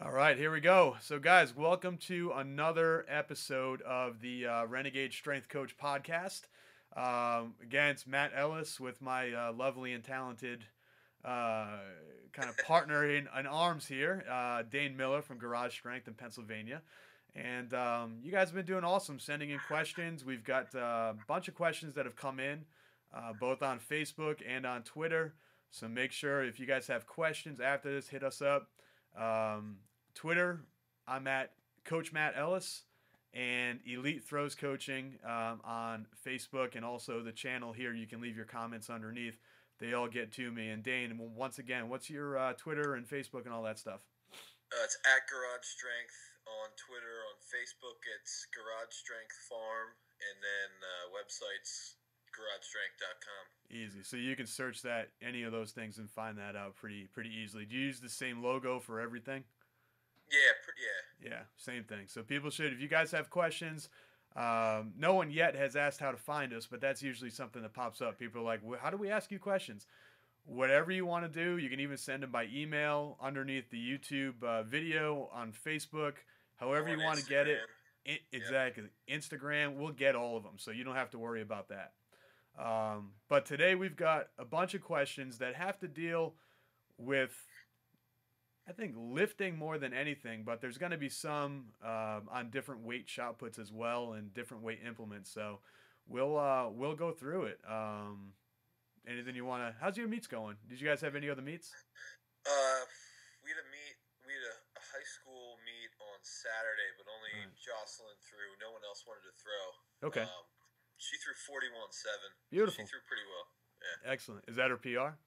All right, here we go. So, guys, welcome to another episode of the Renegade Strength Coach Podcast. Again, it's Matt Ellis with my lovely and talented kind of partner in arms here, Dane Miller from Garage Strength in Pennsylvania. And you guys have been doing awesome sending in questions. We've got a bunch of questions that have come in, both on Facebook and on Twitter. So make sure if you guys have questions after this, hit us up. Twitter, I'm at Coach Matt Ellis, and Elite Throws Coaching on Facebook, and also the channel here. You can leave your comments underneath. They all get to me. And Dane, once again, what's your Twitter and Facebook and all that stuff? It's at Garage Strength on Twitter. On Facebook, it's Garage Strength Farm, and then website's garagestrength.com. Easy. So you can search that, any of those things, and find that out pretty easily. Do you use the same logo for everything? Yeah. Same thing. So people should, if you guys have questions, no one yet has asked how to find us, but that's usually something that pops up. People are like, well, how do we ask you questions? Whatever you want to do, you can even send them by email underneath the YouTube video, on Facebook, however you want to get it. Exactly. Yep. Instagram, we'll get all of them, so you don't have to worry about that. But today we've got a bunch of questions that have to deal with, I think, lifting more than anything, but there's going to be some on different weight shot puts as well and different weight implements. So we'll go through it. Anything you want to? How's your meets going? Did you guys have any other meets? We had a meet. We had a high school meet on Saturday, but only Jocelyn threw. No one else wanted to throw. Okay. She threw 41.7. Beautiful. She threw pretty well. Yeah. Excellent. Is that her PR?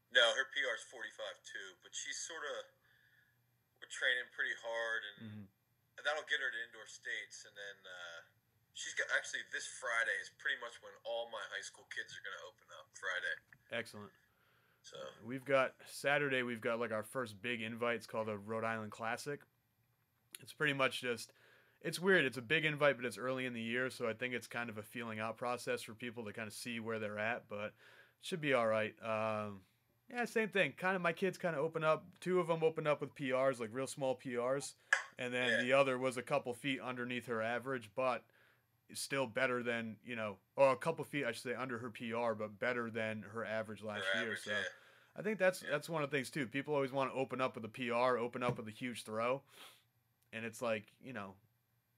No, her PR is 45.2, but she's we're training pretty hard, and that'll get her to indoor states, and then she's got, actually, this Friday is pretty much when all my high school kids are going to open up, Friday. Excellent. So we've got like our first big invite. It's called a Rhode Island Classic. It's pretty much just, it's weird. It's a big invite, but it's early in the year, so I think it's kind of a feeling out process for people to kind of see where they're at, but it should be all right. Yeah, same thing. Kind of, my kids kind of open up. Two of them opened up with PRs, like real small PRs, and then the other was a couple feet underneath her average, but still better than, or a couple feet, I should say, under her PR, but better than her average last year. So I think that's one of the things too. People always want to open up with a PR, open up with a huge throw, and it's like,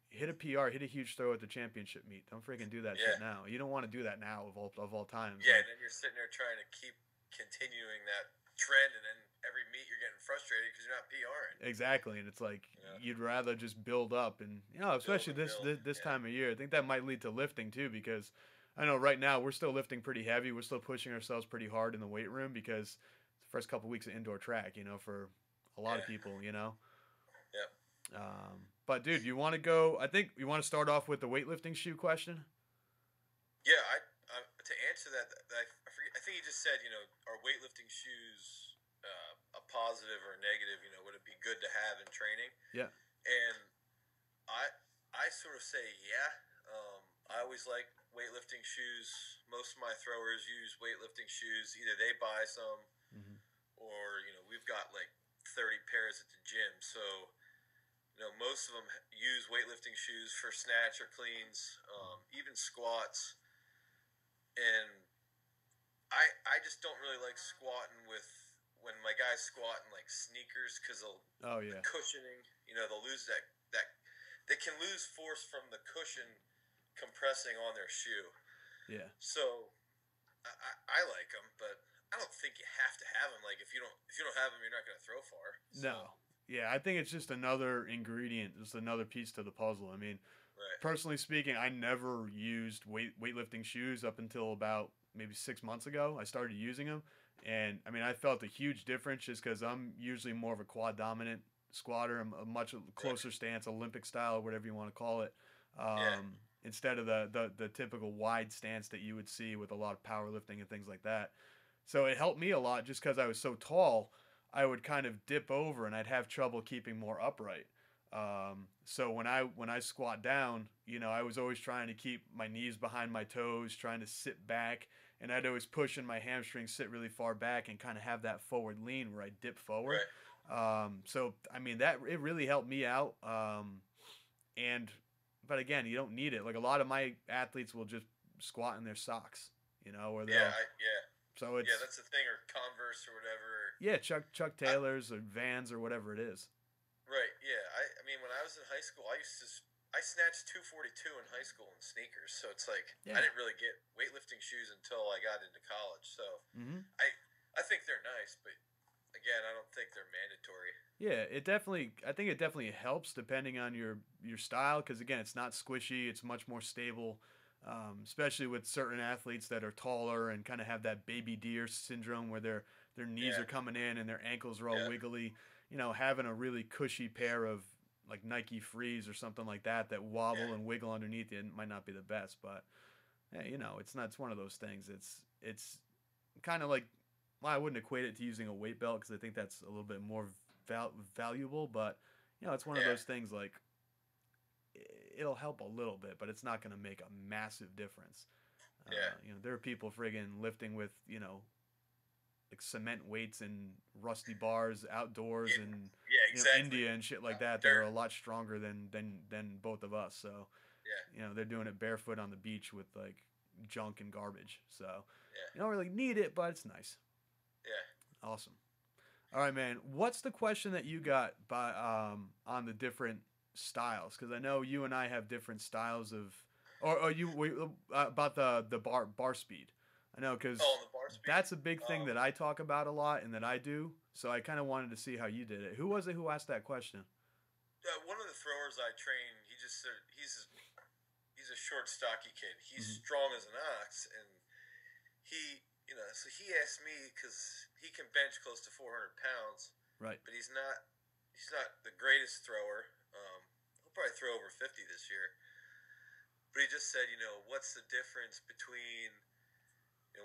hit a PR, hit a huge throw at the championship meet. Don't freaking do that shit now. You don't want to do that now of all times. Yeah, and then you're sitting there trying to keep continuing that trend, and then every meet you're getting frustrated because you're not PRing. Exactly, and it's like you'd rather just build up, and especially this time of year. I think that might lead to lifting too, because I know right now we're still lifting pretty heavy. We're still pushing ourselves pretty hard in the weight room because it's the first couple of weeks of indoor track, for a lot of people, Yep. But dude, you want to go? I think you want to start off with the weightlifting shoe question. Yeah, to answer that, I forget. I think you just said, are weightlifting shoes a positive or a negative? Would it be good to have in training? Yeah. And I sort of say, yeah. I always like weightlifting shoes. Most of my throwers use weightlifting shoes. Either they buy some, or we've got like 30 pairs at the gym. So most of them use weightlifting shoes for snatch or cleans, even squats. And I just don't really like squatting when my guys squat in like sneakers, because the cushioning, they'll lose that they can lose force from the cushion compressing on their shoe. Yeah. So I like them, but I don't think you have to have them. Like if you don't have them, you're not going to throw far. So. No. Yeah, I think it's just another ingredient, just another piece to the puzzle. I mean, personally speaking, I never used weightlifting shoes up until about maybe 6 months ago. I started using them, and I mean, I felt a huge difference just because I'm usually more of a quad dominant squatter. I'm a much closer stance, Olympic style, whatever you want to call it, instead of the typical wide stance that you would see with a lot of powerlifting and things like that. So it helped me a lot just because I was so tall. I would kind of dip over and I'd have trouble keeping more upright. So when I squat down, I was always trying to keep my knees behind my toes, trying to sit back and I'd always push and my hamstrings sit really far back and kind of have that forward lean where I dip forward. Right. So I mean that it really helped me out. And but again, you don't need it. Like a lot of my athletes will just squat in their socks, or they'll. Yeah. So it's that's the thing, or Converse or whatever. Yeah, Chuck Taylors or Vans or whatever it is. Right. Yeah. I mean, when I was in high school, I snatched 242 in high school in sneakers. So it's like I didn't really get weightlifting shoes until I got into college. So I think they're nice, but again, I don't think they're mandatory. Yeah, I think it definitely helps depending on your style, because again, it's not squishy, it's much more stable, especially with certain athletes that are taller and kind of have that baby deer syndrome where their knees are coming in and their ankles are all wiggly. Having a really cushy pair of like Nike Frees or something like that wobble and wiggle underneath you might not be the best, but hey, it's one of those things. It's kind of like, well, I wouldn't equate it to using a weight belt because I think that's a little bit more valuable, but it's one of those things like it'll help a little bit, but it's not going to make a massive difference. There are people friggin' lifting with like cement weights and rusty bars outdoors in exactly. India and shit like that. They're a lot stronger than both of us. So they're doing it barefoot on the beach with like junk and garbage. So you don't really need it, but it's nice. Yeah. Awesome. All right, man. What's the question that you got on the different styles? Because I know you and I have different styles of, about the bar speed. I know, because that's a big thing that I talk about a lot and that I do. So I kind of wanted to see how you did it. Who was it who asked that question? One of the throwers I train, he just said he's a short, stocky kid. He's strong as an ox, and he, so he asked me because he can bench close to 400 pounds, right? But he's not the greatest thrower. He'll probably throw over 50 this year. But he just said, what's the difference between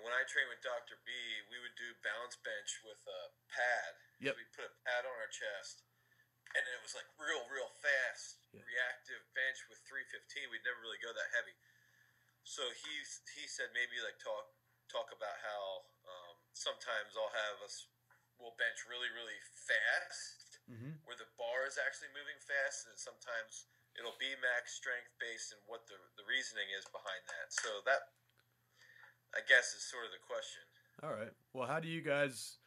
when I train with Dr. B, we would do balance bench with a pad. Yep. So we'd put a pad on our chest, and it was like real fast, reactive bench with 315. We'd never really go that heavy. So he said maybe like talk about how sometimes we'll bench really fast, where the bar is actually moving fast, and sometimes it'll be max strength based, and what the reasoning is behind that. So that, I guess, is sort of the question. All right. Well, how do you guys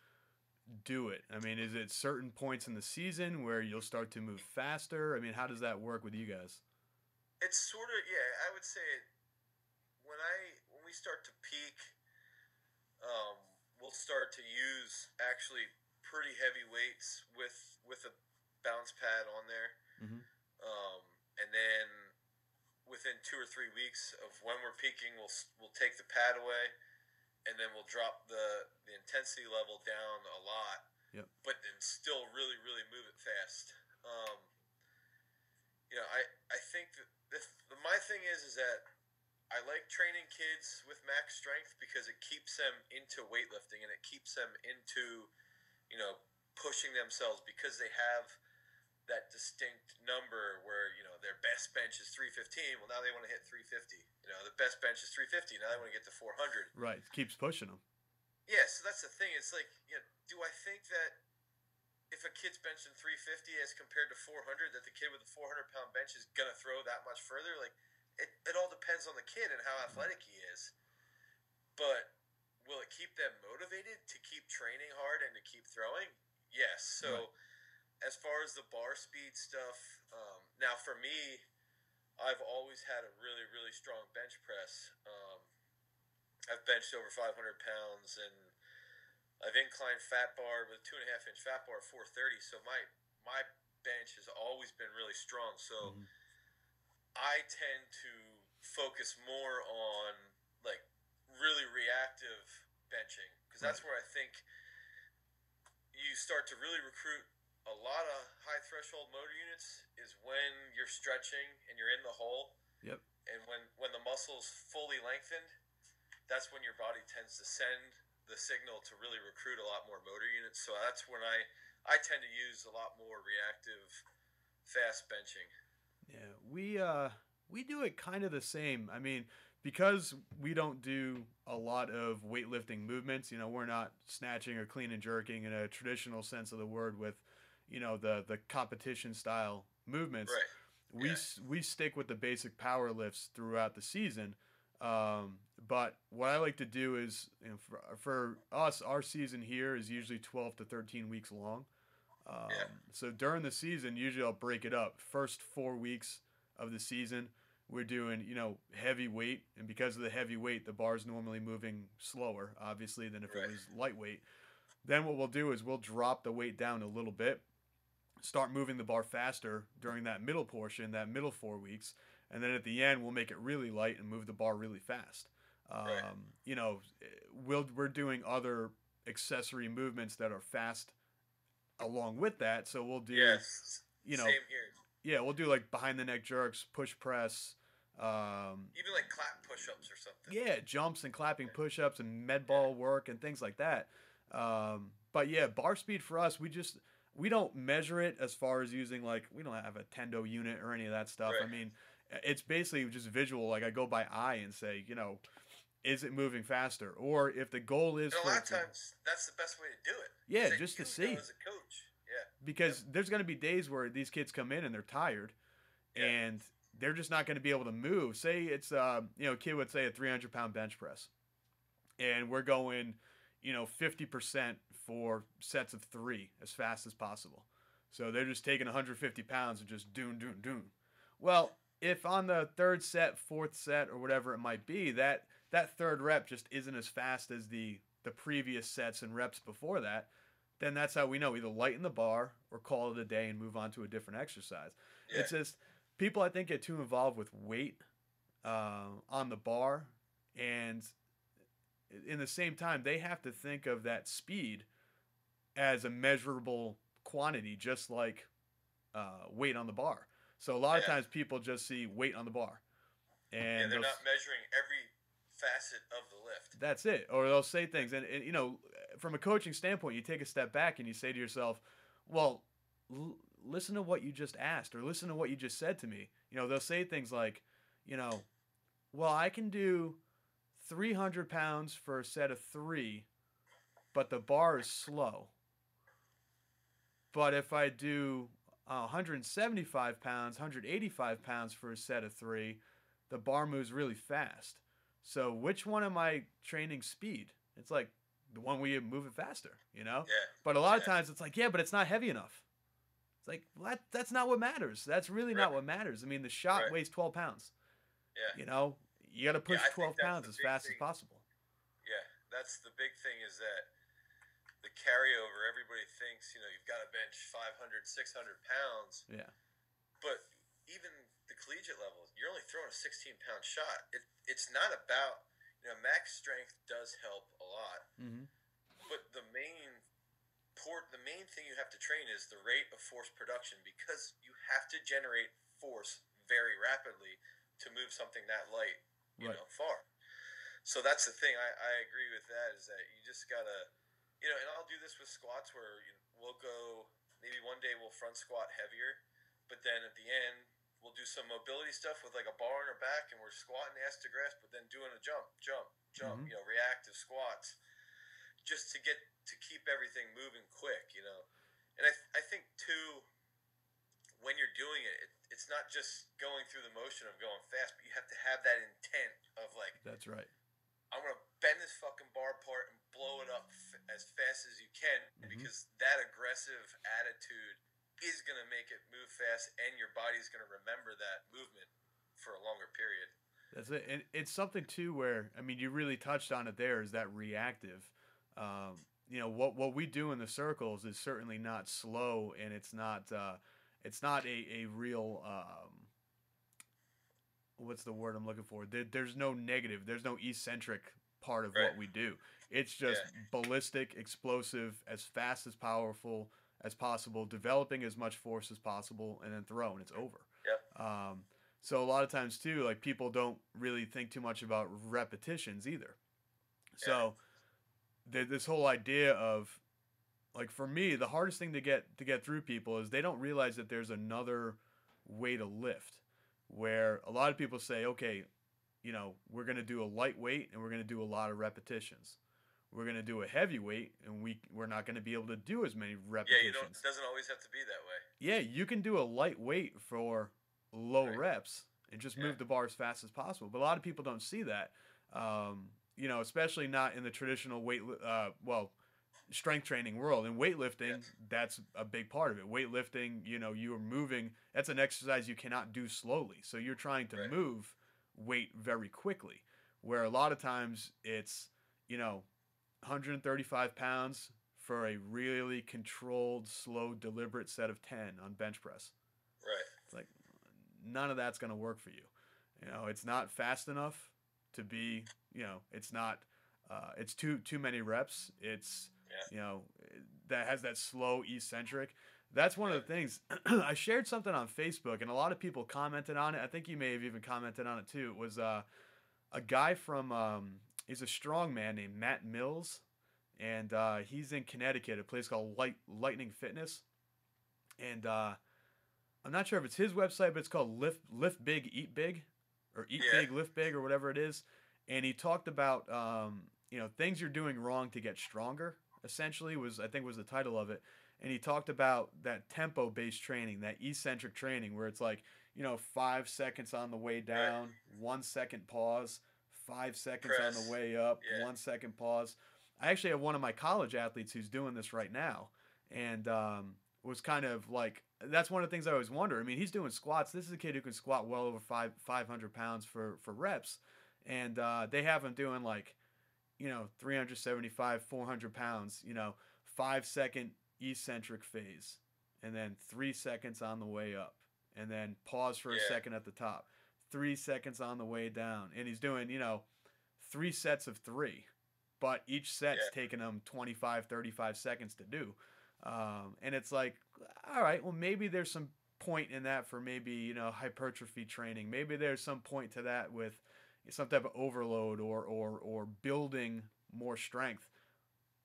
do it? I mean, is it certain points in the season where you'll start to move faster? I mean, how does that work with you guys? It's sort of, I would say when we start to peak, we'll start to use actually pretty heavy weights with a bounce pad on there. And then within 2 or 3 weeks of when we're peaking, we'll take the pad away, and then we'll drop the intensity level down a lot. Yep. But then still really move it fast. I think that my thing is that I like training kids with max strength because it keeps them into weightlifting, and it keeps them into pushing themselves, because they have that distinct number where their best bench is 315. Well, now they want to hit 350. The best bench is 350. Now they want to get to 400. Right, it keeps pushing them. Yeah, so that's the thing. It's like, do I think that if a kid's benching 350 as compared to 400, that the kid with a 400-pound bench is gonna throw that much further? Like, it all depends on the kid and how athletic he is. But will it keep them motivated to keep training hard and to keep throwing? Yes. So. Right. As far as the bar speed stuff, now for me, I've always had a really strong bench press. I've benched over 500 pounds, and I've inclined fat bar with 2.5-inch fat bar 430. So my bench has always been really strong. So I tend to focus more on like really reactive benching, because that's where I think you start to really recruit a lot of high threshold motor units, is when you're stretching and you're in the hole. Yep. And when the muscle's fully lengthened, that's when your body tends to send the signal to really recruit a lot more motor units. So that's when I tend to use a lot more reactive, fast benching. Yeah, we do it kind of the same. I mean, because we don't do a lot of weightlifting movements, we're not snatching or clean and jerking in a traditional sense of the word with, the competition style movements. Right. We Yeah. we stick with the basic power lifts throughout the season. But what I like to do is, for us, our season here is usually 12 to 13 weeks long. Yeah. So during the season, usually I'll break it up. First 4 weeks of the season, we're doing, heavy weight. And because of the heavy weight, the bar's normally moving slower, obviously, than if it Right. was lightweight. Then what we'll do is we'll drop the weight down a little bit, start moving the bar faster during that middle portion, that middle 4 weeks. And then at the end, we'll make it really light and move the bar really fast. Right. You know, we're doing other accessory movements that are fast along with that. So we'll do, Yes. you know, Same here. yeah, we'll do like behind the neck jerks, push press, Even like clap push-ups or something. yeah, jumps and clapping push-ups and med ball work and things like that. But yeah, bar speed for us, we don't measure it as far as using, like, we don't have a tendo unit or any of that stuff. Right. I mean, it's basically just visual. Like, I go by eye and say, is it moving faster? Or if the goal is And a for lot it of to, times that's the best way to do it. Yeah, That just to you see. know as a coach. Yeah. because there's going to be days where these kids come in and they're tired, Yeah. and they're just not going to be able to move. Say it's a kid would say a 300-pound bench press, and we're going 50% for sets of 3 as fast as possible. So they're just taking 150 pounds and just doon. Well, if on the third set, fourth set, or whatever it might be, that third rep just isn't as fast as the previous sets and reps before that, then that's how we know, either lighten the bar or call it a day and move on to a different exercise. Yeah. It's just people, I think, get too involved with weight on the bar, and in the same time, they have to think of that speed as a measurable quantity, just like weight on the bar. So a lot of Yeah. times people just see weight on the bar, Yeah, and they're they'll not measuring every facet of the lift. that's it. Or they'll say things, and from a coaching standpoint, you take a step back and you say to yourself, well, listen to what you just asked, or listen to what you just said to me. They'll say things like, well, I can do 300 pounds for a set of 3, but the bar is slow. But if I do 175 pounds, 185 pounds for a set of 3, the bar moves really fast. So which one am I training speed? It's like the one where you move it faster, Yeah. But a lot of times it's like, yeah, but it's not heavy enough. It's like, well, that's not what matters. That's really not what matters. I mean, the shot Right. weighs 12 pounds. Yeah. You got to push I think 12 that's pounds the as big fast as thing. possible. Yeah, that's the big thing, is that the carryover, everybody thinks, you've got to bench 500, 600 pounds. Yeah. But even the collegiate level, you're only throwing a 16-pound shot. It's not about, max strength does help a lot. Mm-hmm. But the main thing you have to train is the rate of force production, because you have to generate force very rapidly to move something that light, far. So that's the thing. I agree with that, is that you just gotta, and I'll do this with squats where we'll go, maybe one day we'll front squat heavier, but then at the end we'll do some mobility stuff with like a bar on our back, and we're squatting ass to grass, but then doing a jump, Mm-hmm. reactive squats, just to keep everything moving quick, And I think too, when you're doing it, it's not just going through the motion of going fast, but you have to have that intent of like, That's right. I'm gonna bend this fucking bar apart and blow it up as fast as you can, because that aggressive attitude is gonna make it move fast, and your body's gonna remember that movement for a longer period. That's it. And it's something too where, I mean, you really touched on it there, is that reactive. What we do in the circles is certainly not slow, and it's not a real, what's the word I'm looking for? There's no negative. There's no eccentric part of what we do. It's just ballistic, explosive, as fast as powerful as possible, developing as much force as possible, and then throw, and it's over. Yep. So a lot of times too, like, people don't really think too much about repetitions either. So this whole idea of, like, for me, the hardest thing to get through people is they don't realize that there's another way to lift, where a lot of people say, okay, we're going to do a lightweight and we're going to do a lot of repetitions. We're going to do a heavyweight and we're not going to be able to do as many repetitions. Yeah, it doesn't always have to be that way. Yeah, you can do a lightweight for low reps and just move the bar as fast as possible. But a lot of people don't see that, especially not in the traditional strength training world. In weightlifting, that's a big part of it. Weightlifting, you are moving. That's an exercise you cannot do slowly. So you're trying to move weight very quickly, where a lot of times it's, 135 pounds for a really controlled, slow, deliberate set of 10 on bench press. Right. It's like none of that's going to work for you. It's not fast enough to be, it's not, it's too many reps. It's, that has that slow eccentric. That's one of the things. I shared something on Facebook and a lot of people commented on it. I think you may have even commented on it too. It was a guy from, he's a strong man named Matt Mills, and he's in Connecticut, a place called Lightning Fitness. And I'm not sure if it's his website, but it's called Lift Big, Eat Big, or Eat Big, Lift Big, or whatever it is. And he talked about things you're doing wrong to get stronger. Essentially, was the title of it. And he talked about that tempo-based training, that eccentric training, where it's like 5 seconds on the way down, 1 second pause, 5 seconds on the way up, 1 second pause. I actually have one of my college athletes who's doing this right now, and was kind of like, that's one of the things I always wonder. I mean, he's doing squats. This is a kid who can squat well over 500 pounds for reps, and they have him doing 375, 400 pounds, 5 second eccentric phase, and then 3 seconds on the way up, and then pause for a second at the top, 3 seconds on the way down, and he's doing 3 sets of 3, but each set's taking him 25, 35 seconds to do, and it's like, all right, well, maybe there's some point in that for maybe hypertrophy training. Maybe there's some point to that with some type of overload or building more strength.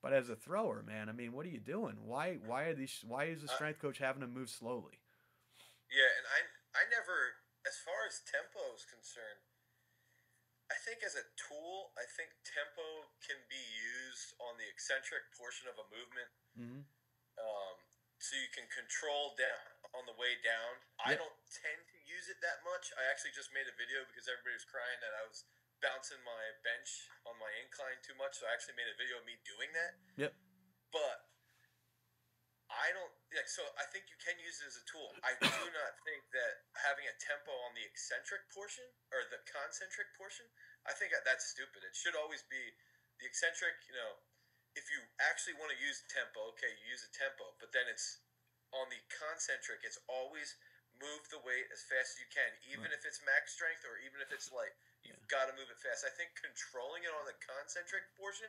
But as a thrower, man, I mean, what are you doing? Why is the strength coach having to move slowly? Yeah, and I never, as far as tempo is concerned, I think as a tool, I think tempo can be used on the eccentric portion of a movement. Mm-hmm. So you can control down on the way down. Yep. I don't tend to use it that much. I actually just made a video because everybody was crying that I was bouncing my bench on my incline too much, so I actually made a video of me doing that. Yep. But I don't so I think you can use it as a tool. I do not think that having a tempo on the eccentric portion or the concentric portion, I think that's stupid. It should always be the eccentric, if you actually want to use tempo, okay, you use a tempo, but then it's on the concentric, it's always move the weight as fast as you can, even if it's max strength or even if it's light. You've got to move it fast. I think controlling it on the concentric portion,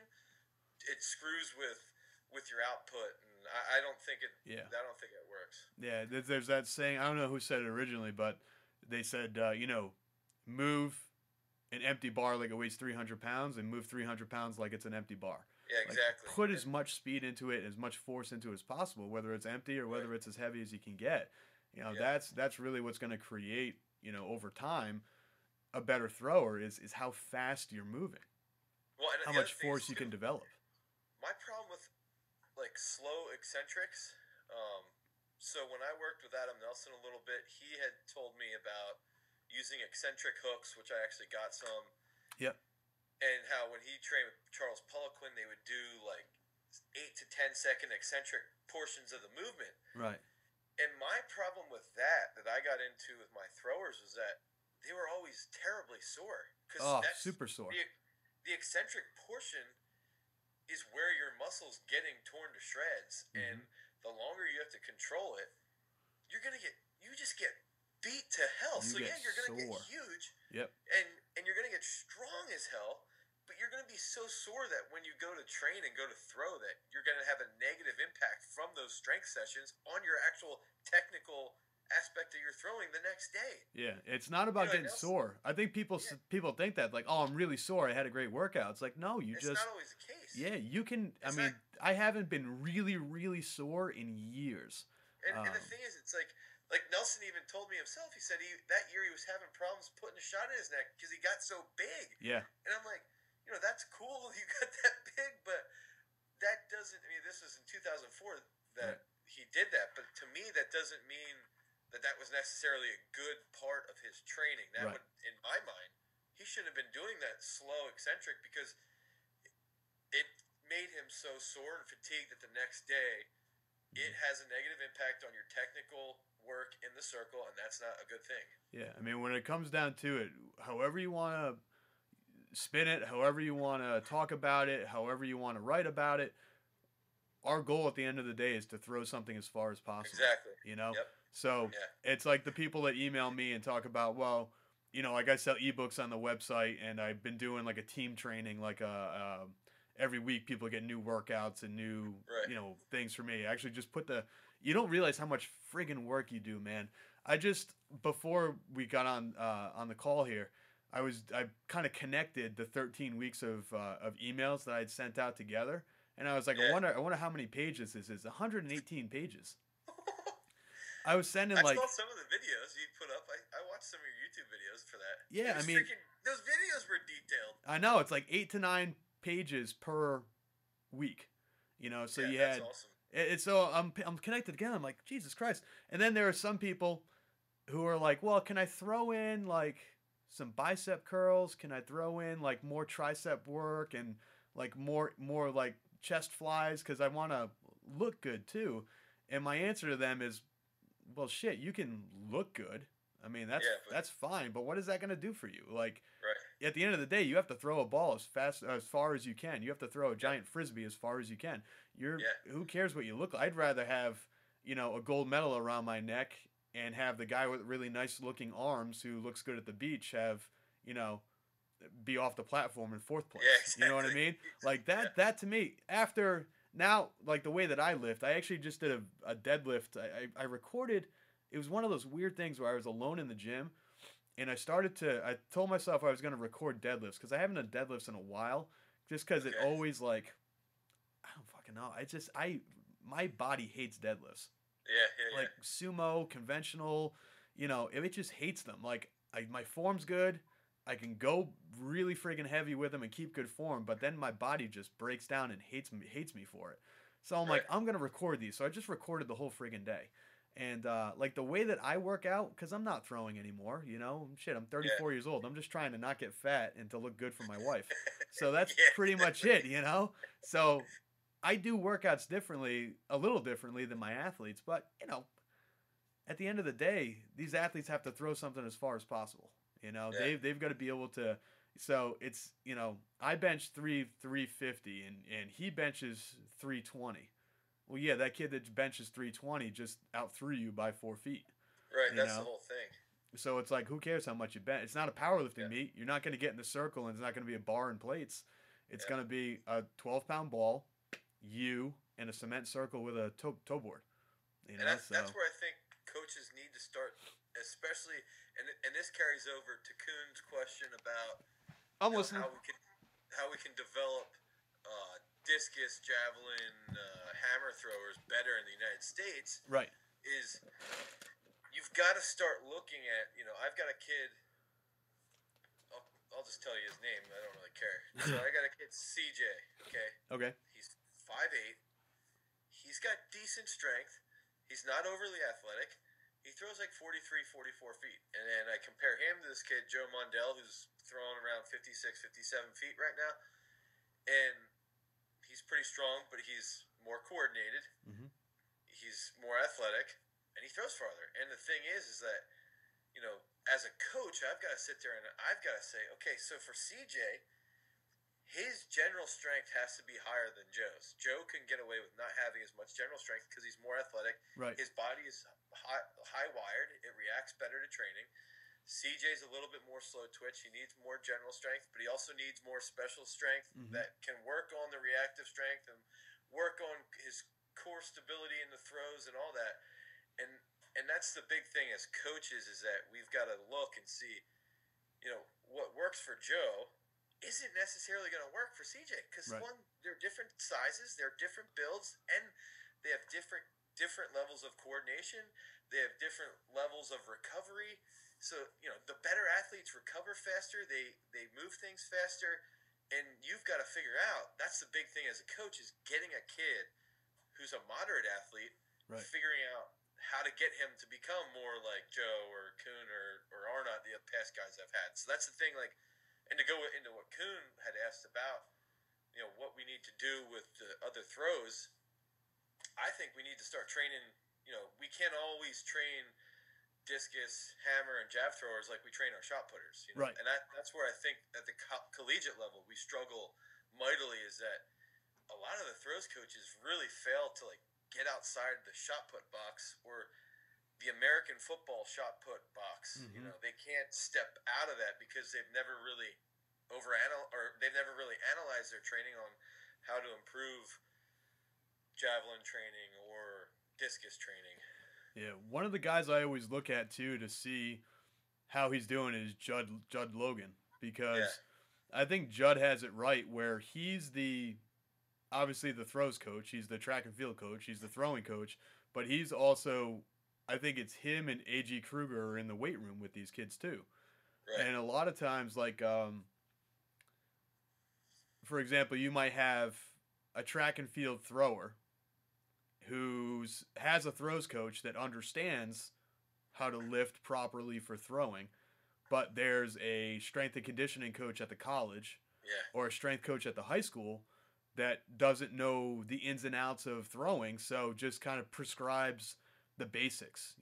it screws with your output, and I don't think it. Yeah. I don't think it works. Yeah, there's that saying. I don't know who said it originally, but they said, move an empty bar like it weighs 300 pounds, and move 300 pounds like it's an empty bar. Yeah, exactly. Put as much speed into it, as much force into it as possible, whether it's empty or whether it's as heavy as you can get. That's really what's going to create, over time, a better thrower is how fast you're moving. Well, and how much force you can develop. My problem with slow eccentrics, so when I worked with Adam Nelson a little bit, he had told me about using eccentric hooks, which I actually got some. Yep. And how when he trained with Charles Poliquin, they would do 8 to 10 second eccentric portions of the movement. Right. And my problem with that I got into with my throwers was that they were always terribly sore. Super sore. The eccentric portion is where your muscle's getting torn to shreds, and the longer you have to control it, you just get beat to hell. You're gonna get huge. Yep. And you're gonna get strong as hell, but you're gonna be so sore that when you go to train and go to throw, that you're gonna have a negative impact from those strength sessions on your actual technical aspect of your throwing the next day. Yeah, it's not about getting sore. I think people think that I'm really sore, I had a great workout. It's like, no, it's not always the case. Yeah, you can. I haven't been really, really sore in years. And the thing is, it's like Like Nelson even told me himself, he said that year he was having problems putting a shot in his neck because he got so big. Yeah. And I'm like, that's cool you got that big, but that doesn't, I mean, this was in 2004 that he did that, but to me that doesn't mean that was necessarily a good part of his training. That would, in my mind, he shouldn't have been doing that slow eccentric because it made him so sore and fatigued that the next day it has a negative impact on your technical work in the circle, and that's not a good thing. Yeah, I mean, when it comes down to it, however you want to spin it, however you want to talk about it, however you want to write about it, our goal at the end of the day is to throw something as far as possible. Exactly. Yep. So it's like the people that email me and talk about, well, like I sell ebooks on the website, and I've been doing like a team training, like every week people get new workouts and new things for me. I actually just put you don't realize how much friggin' work you do, man. Before we got on the call here, I kind of connected the 13 weeks of emails that I'd sent out together. And I was like, I wonder how many pages this is. 118 pages. I was sending I saw some of the videos you put up. I watched some of your YouTube videos for that. Yeah, I mean, those videos were detailed. I know, it's like 8 to 9 pages per week. So you had. Awesome. So I'm connected again. I'm like, Jesus Christ. And then there are some people who are like, well, can I throw in like some bicep curls? Can I throw in like more tricep work and like more like chest flies because I want to look good too? And my answer to them is, well, shit, you can look good. I mean, that's fine, but what is that going to do for you? Like, at the end of the day, you have to throw a ball as far as you can. You have to throw a giant frisbee as far as you can. Who cares what you look like? I'd rather have, a gold medal around my neck and have the guy with really nice looking arms who looks good at the beach have, be off the platform in fourth place. Yeah, exactly. You know what I mean? Like that to me, after now, like the way that I lift, I actually just did a deadlift. I recorded. It was one of those weird things where I was alone in the gym, and I told myself I was going to record deadlifts because I haven't done deadlifts in a while, just because it always like, I don't fucking know. My body hates deadlifts. Yeah. Like sumo, conventional, it just hates them. Like my form's good. I can go really friggin' heavy with them and keep good form, but then my body just breaks down and hates me for it. So I'm like, I'm going to record these. So I just recorded the whole friggin' day. And like the way that I work out, because I'm not throwing anymore, shit, I'm 34 years old. I'm just trying to not get fat and to look good for my wife. So that's pretty much it, So I do workouts a little differently than my athletes, but, at the end of the day, these athletes have to throw something as far as possible. They've got to be able to. So it's, I bench 350 and he benches 320. Well, yeah, that kid that benches 320 just outthrew you by 4 feet. Right, that's the whole thing. So it's like, who cares how much you bench? It's not a powerlifting meet. You're not going to get in the circle, and it's not going to be a bar and plates. It's going to be a 12-pound ball, you, and a cement circle with a toe board. And that's where I think coaches need to start, especially, and this carries over to Kuhn's question about how we can develop discus, javelin, hammer throwers better in the United States. Right. Is you've got to start looking at, I've got a kid, I'll just tell you his name, I don't really care. So I got a kid, CJ, Okay. He's 5'8". He's got decent strength. He's not overly athletic. He throws like 43, 44 feet. And then I compare him to this kid, Joe Mondell, who's throwing around 56, 57 feet right now. And he's pretty strong, but he's more coordinated. Mm-hmm. He's more athletic, and he throws farther. And the thing is that, as a coach, I've got to sit there and I've got to say, okay, so for CJ, his general strength has to be higher than Joe's. Joe can get away with not having as much general strength because he's more athletic. Right. His body is high wired. It reacts better to training. CJ's a little bit more slow twitch. He needs more general strength, but he also needs more special strength that can work on the reactive strength and work on his core stability in the throws and all that. And that's the big thing as coaches is that we've got to look and see, what works for Joe isn't necessarily going to work for CJ because one, they're different sizes, they're different builds, and they have different different levels of coordination. They have different levels of recovery. So, the better athletes recover faster. They move things faster. And you've got to figure out, that's the big thing as a coach, is getting a kid who's a moderate athlete, Right. figuring out how to get him to become more like Joe or Kuhn or Arnott, the past guys I've had. So that's the thing, and to go into what Kuhn had asked about, what we need to do with the other throws, I think we need to start training, we can't always train discus, hammer, and jab throwers like we train our shot putters. Right. And that's where I think at the collegiate level we struggle mightily, is that a lot of the throws coaches really fail to get outside the shot put box or the American football shot put box. Mm-hmm. They can't step out of that because they've never really analyzed their training on how to improve javelin training or discus training. Yeah, one of the guys I always look at too to see how he's doing is Judd Logan, because I think Judd has it right where he's obviously the throws coach, he's the track and field coach, he's the throwing coach, but he's also, I think it's him and A.G. Kruger are in the weight room with these kids too. Right. And a lot of times, for example, you might have a track and field thrower who has a throws coach that understands how to lift properly for throwing, but there's a strength and conditioning coach at the college or a strength coach at the high school that doesn't know the ins and outs of throwing, so just kind of prescribes the basics,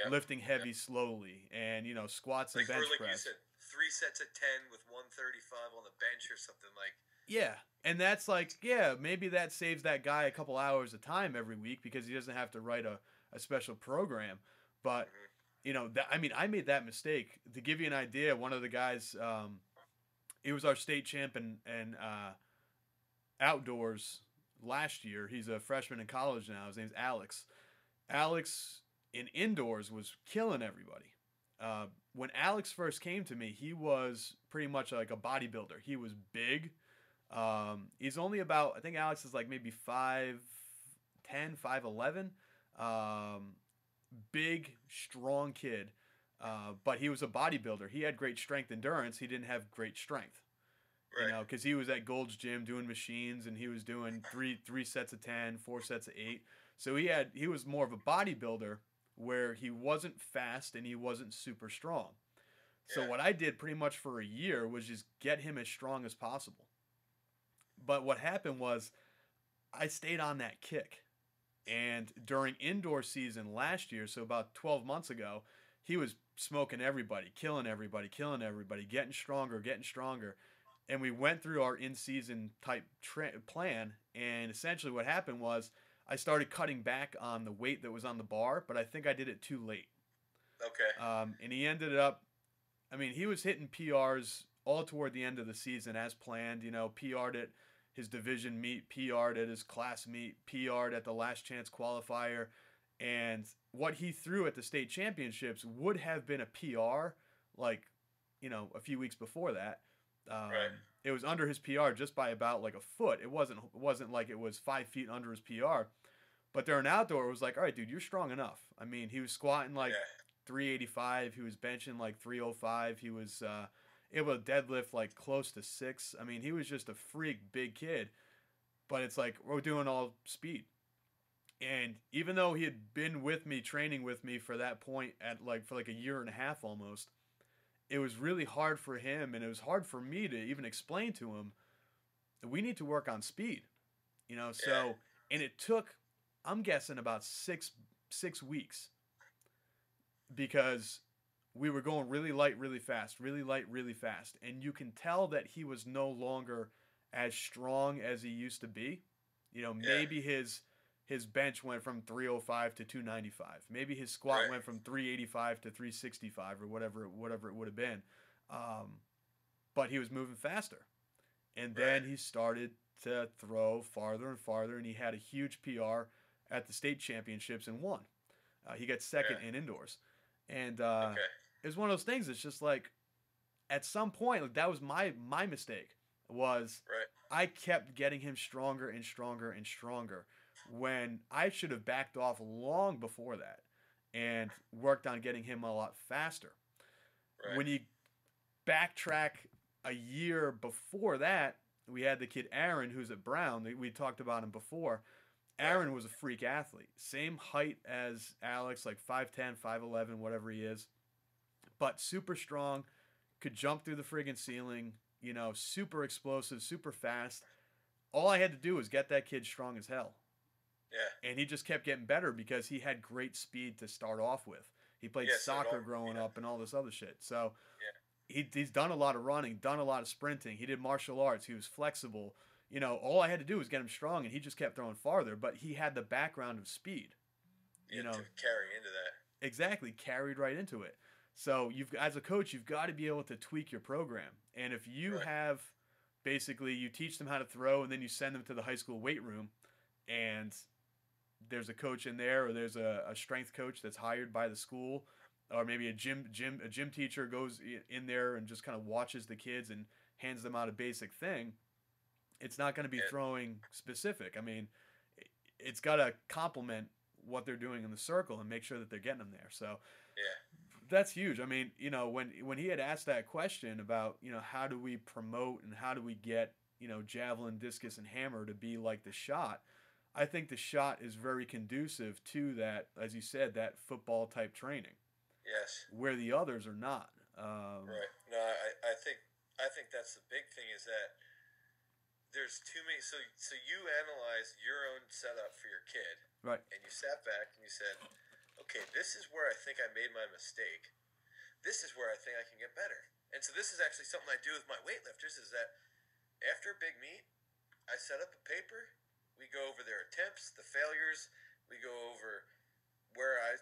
lifting heavy slowly, and, squats and bench press. Like you said, 3 sets of 10 with 135 on the bench or something like. Yeah, and that's maybe that saves that guy a couple hours of time every week because he doesn't have to write a special program. But, I made that mistake. To give you an idea, one of the guys, he was our state champ in outdoors last year. He's a freshman in college now. His name's Alex. Alex in indoors was killing everybody. When Alex first came to me, he was pretty much like a bodybuilder. He was big. He's only about, I think Alex is maybe 5'10", 5'11", big, strong kid. But he was a bodybuilder. He had great strength endurance. He didn't have great strength, because he was at Gold's Gym doing machines, and he was doing three sets of 10, 4 sets of 8. So he was more of a bodybuilder where he wasn't fast and he wasn't super strong. So what I did pretty much for a year was just get him as strong as possible. But what happened was I stayed on that kick. And during indoor season last year, so about 12 months ago, he was smoking everybody, killing everybody, getting stronger. And we went through our in-season type plan. And essentially what happened was I started cutting back on the weight that was on the bar, but I think I did it too late. Okay. And he ended up, he was hitting PRs all toward the end of the season as planned, PR'd at his division meet, PR'd at his class meet, PR'd at the last chance qualifier. And what he threw at the state championships would have been a PR a few weeks before that. It was under his PR just by about a foot. It wasn't like it was 5 feet under his PR. But during outdoor, it was all right, dude, you're strong enough. He was squatting 385. He was benching 305. He was able to deadlift close to 6. He was just a freak big kid. But it's we're doing all speed. And even though he had been with me, training with me for that point at for a year and a half almost, it was really hard for him, and it was hard for me to even explain to him that we need to work on speed, so, and it took, I'm guessing about six weeks, because we were going really light, really fast, really light, really fast. And you can tell that he was no longer as strong as he used to be. Maybe his bench went from 305 to 295. Maybe his squat went from 385 to 365 or whatever it would have been. But he was moving faster. And then he started to throw farther and farther, and he had a huge PR at the state championships and won. He got second in indoors. And it was one of those things that's just at some point, that was my mistake, was I kept getting him stronger and stronger and stronger, when I should have backed off long before that and worked on getting him a lot faster. Right. When you backtrack a year before that, we had the kid Aaron, who's at Brown. We talked about him before. Aaron was a freak athlete. Same height as Alex, like 5'10", 5'11", whatever he is. But super strong, could jump through the friggin' ceiling, you know, super explosive, super fast. All I had to do was get that kid strong as hell. Yeah. And he just kept getting better because he had great speed to start off with. He played soccer growing up and all this other shit. So he's done a lot of running, done a lot of sprinting. He did martial arts. He was flexible. You know, all I had to do was get him strong, and he just kept throwing farther. But he had the background of speed. You know, to carry into that. Exactly, carried right into it. So as a coach, you've got to be able to tweak your program. And if you have, basically, you teach them how to throw, and then you send them to the high school weight room, and there's a coach in there, or there's a strength coach that's hired by the school, or maybe a gym teacher goes in there and just kind of watches the kids and hands them out a basic thing. It's not going to be throwing specific. I mean, it's got to complement what they're doing in the circle and make sure that they're getting them there. So that's huge. I mean, you know, when he had asked that question about, you know, how do we promote and how do we get, you know, javelin, discus, and hammer to be like the shot, I think the shot is very conducive to that, as you said, that football type training. Yes. Where the others are not. Right. No, I think that's the big thing is that there's too many. So you analyzed your own setup for your kid. Right. And you sat back and you said, okay, this is where I think I made my mistake. This is where I think I can get better. And so this is actually something I do with my weightlifters is that after a big meet, I set up a paper. We go over their attempts, the failures. We go over where I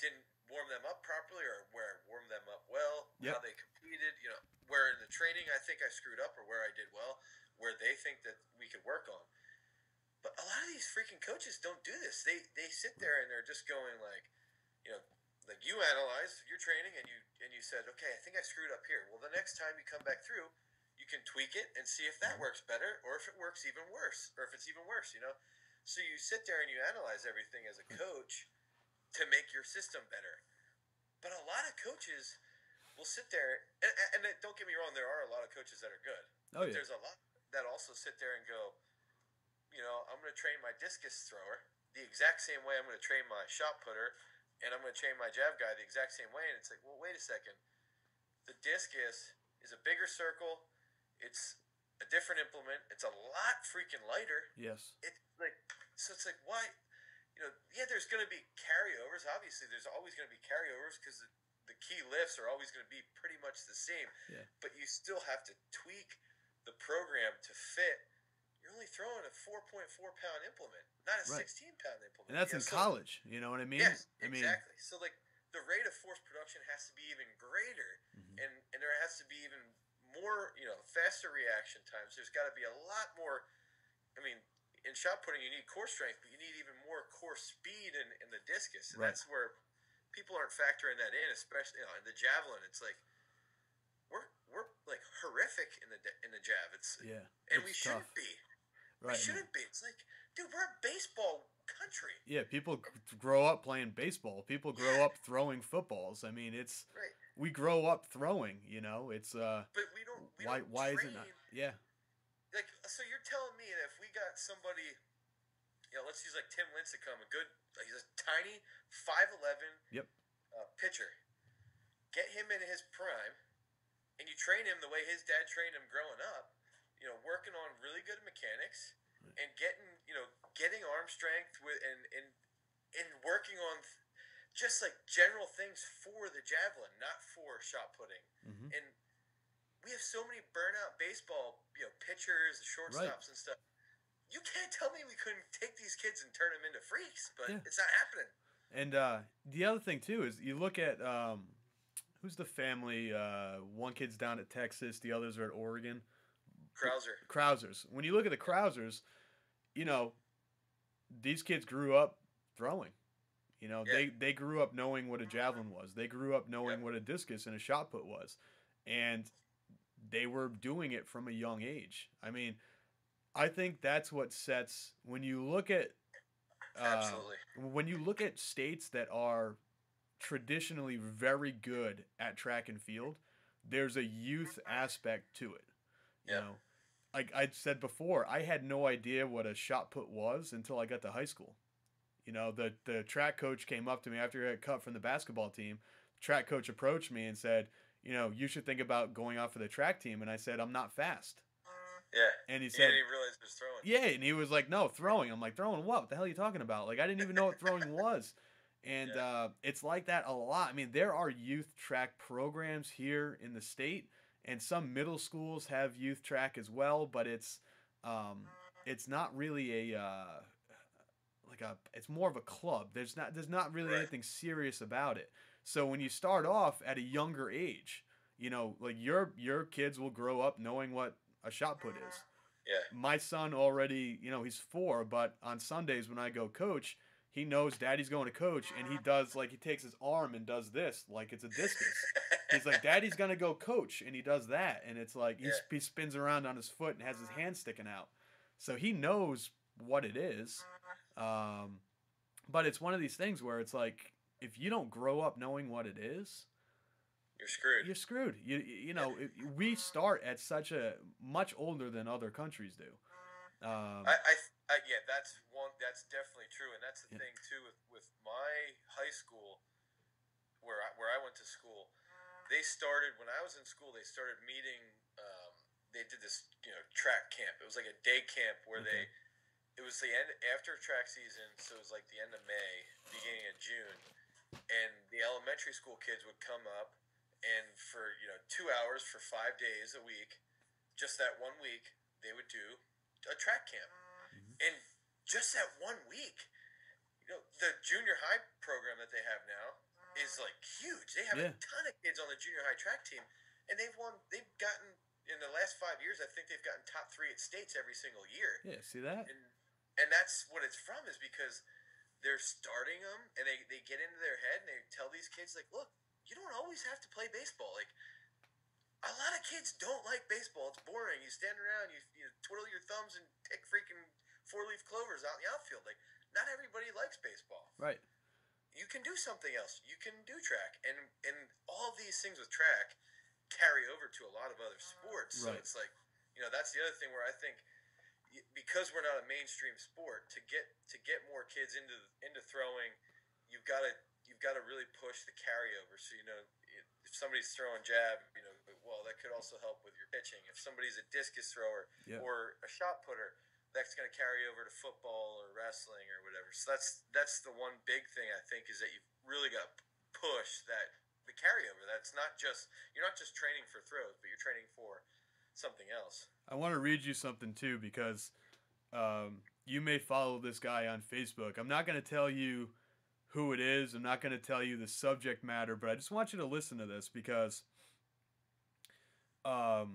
didn't warm them up properly or where I warmed them up well, how they competed, you know, where in the training I think I screwed up or where I did well, where they think that we could work on. But a lot of these freaking coaches don't do this. They sit there and they're just going like, you know, like you analyzed your training and you said, okay, I think I screwed up here. Well, the next time you come back through, you can tweak it and see if that works better or if it works even worse or if it's even worse, you know? So you sit there and you analyze everything as a coach to make your system better. But a lot of coaches will sit there, and don't get me wrong, there are a lot of coaches that are good. Oh, but there's a lot that also sit there and go, you know, I'm going to train my discus thrower the exact same way I'm going to train my shot putter, and I'm going to train my jab guy the exact same way. And it's like, well, wait a second. The discus is a bigger circle. It's a different implement. It's a lot freaking lighter. Yes. It's like, why? You know, there's going to be carryovers. Obviously, there's always going to be carryovers because the key lifts are always going to be pretty much the same. Yeah. But you still have to tweak the program to fit. You're only throwing a 4.4-pound implement, not a 16-pound implement. And that's in college. You know what I mean? Yes, exactly. So, like, the rate of force production has to be even greater, and there has to be even more, you know, faster reaction times. There's got to be a lot more. I mean, in shot putting, you need core strength, but you need even more core speed in the discus. And that's where people aren't factoring that in, especially, you know, in the javelin. It's like we're like horrific in the jab. And we shouldn't be. Right, we shouldn't be. It's like, dude, we're a baseball country. Yeah, people grow up playing baseball. People grow up throwing footballs. I mean, it's we grow up throwing. You know, it's But we don't. Why is it not? Yeah. Like, so you're telling me that if we got somebody, you know, let's use like Tim Lincecum, he's a tiny 5'11" pitcher. Get him in his prime, and you train him the way his dad trained him growing up. You know, working on really good mechanics and getting arm strength and working on just like general things for the javelin, not for shot putting. And we have so many burnout baseball, you know, pitchers, shortstops and stuff. You can't tell me we couldn't take these kids and turn them into freaks, but it's not happening. And the other thing too is you look at who's the family? One kid's down at Texas, the others are at Oregon. Krausers. When you look at the Krausers, you know, these kids grew up throwing. You know, they grew up knowing what a javelin was. They grew up knowing what a discus and a shot put was. And they were doing it from a young age. I mean, I think that's what sets, when you look at Absolutely. When you look at states that are traditionally very good at track and field, there's a youth aspect to it. You Yeah. know, like I said before, I had no idea what a shot put was until I got to high school. The track coach came up to me after I got cut from the basketball team. The track coach approached me and said, you should think about going out for the track team. And I said, I'm not fast. Yeah. And he He said, didn't even realize he was throwing. yeah. And he was like, no, throwing. I'm like, throwing what? What the hell are you talking about? Like, I didn't even know what throwing was. And it's like that a lot. I mean, there are youth track programs here in the state, and some middle schools have youth track as well, but it's not really it's more of a club. There's not really Right. anything serious about it. So when you start off at a younger age, like your kids will grow up knowing what a shot put is. Yeah. My son already, he's 4, but on Sundays when I go coach, he knows daddy's going to coach, and he does, like, he takes his arm and does this like it's a discus. He's like, daddy's gonna go coach, and he does that, and it's like he spins around on his foot and has his hand sticking out. So he knows what it is. But it's one of these things where it's like, if you don't grow up knowing what it is, You're screwed. you're screwed. We start at such a much older than other countries do. Yeah, that's definitely true, and that's the thing too with my high school, where I went to school. They started when I was in school. They started meeting. They did this, track camp. It was like a day camp where it was the end after track season, so it was like the end of May, beginning of June, and the elementary school kids would come up, and for 2 hours for 5 days a week, just that 1 week, they would do a track camp. And just that 1 week, the junior high program that they have now is like huge. They have a ton of kids on the junior high track team, and they've gotten, in the last 5 years, I think they've gotten top 3 at states every single year. Yeah, see that? And that's what it's from, is because they're starting them, and they get into their head, and they tell these kids, like, look, you don't always have to play baseball. Like, a lot of kids don't like baseball. It's boring. You stand around, you twiddle your thumbs and take freaking 4-leaf clovers out in the outfield. Like, not everybody likes baseball. Right. You can do something else. You can do track. And all these things with track carry over to a lot of other sports. So it's like, that's the other thing where I think, because we're not a mainstream sport, to get more kids into throwing, you've got to really push the carryover. So, if somebody's throwing jab, well, that could also help with your pitching. If somebody's a discus thrower or a shot putter, that's going to carry over to football or wrestling or whatever. So that's the one big thing, I think, is that you've really got to push the carryover. That's not just, you're not just training for throws, but you're training for something else. I want to read you something too, because you may follow this guy on Facebook. I'm not going to tell you who it is. I'm not going to tell you the subject matter, but I just want you to listen to this, because let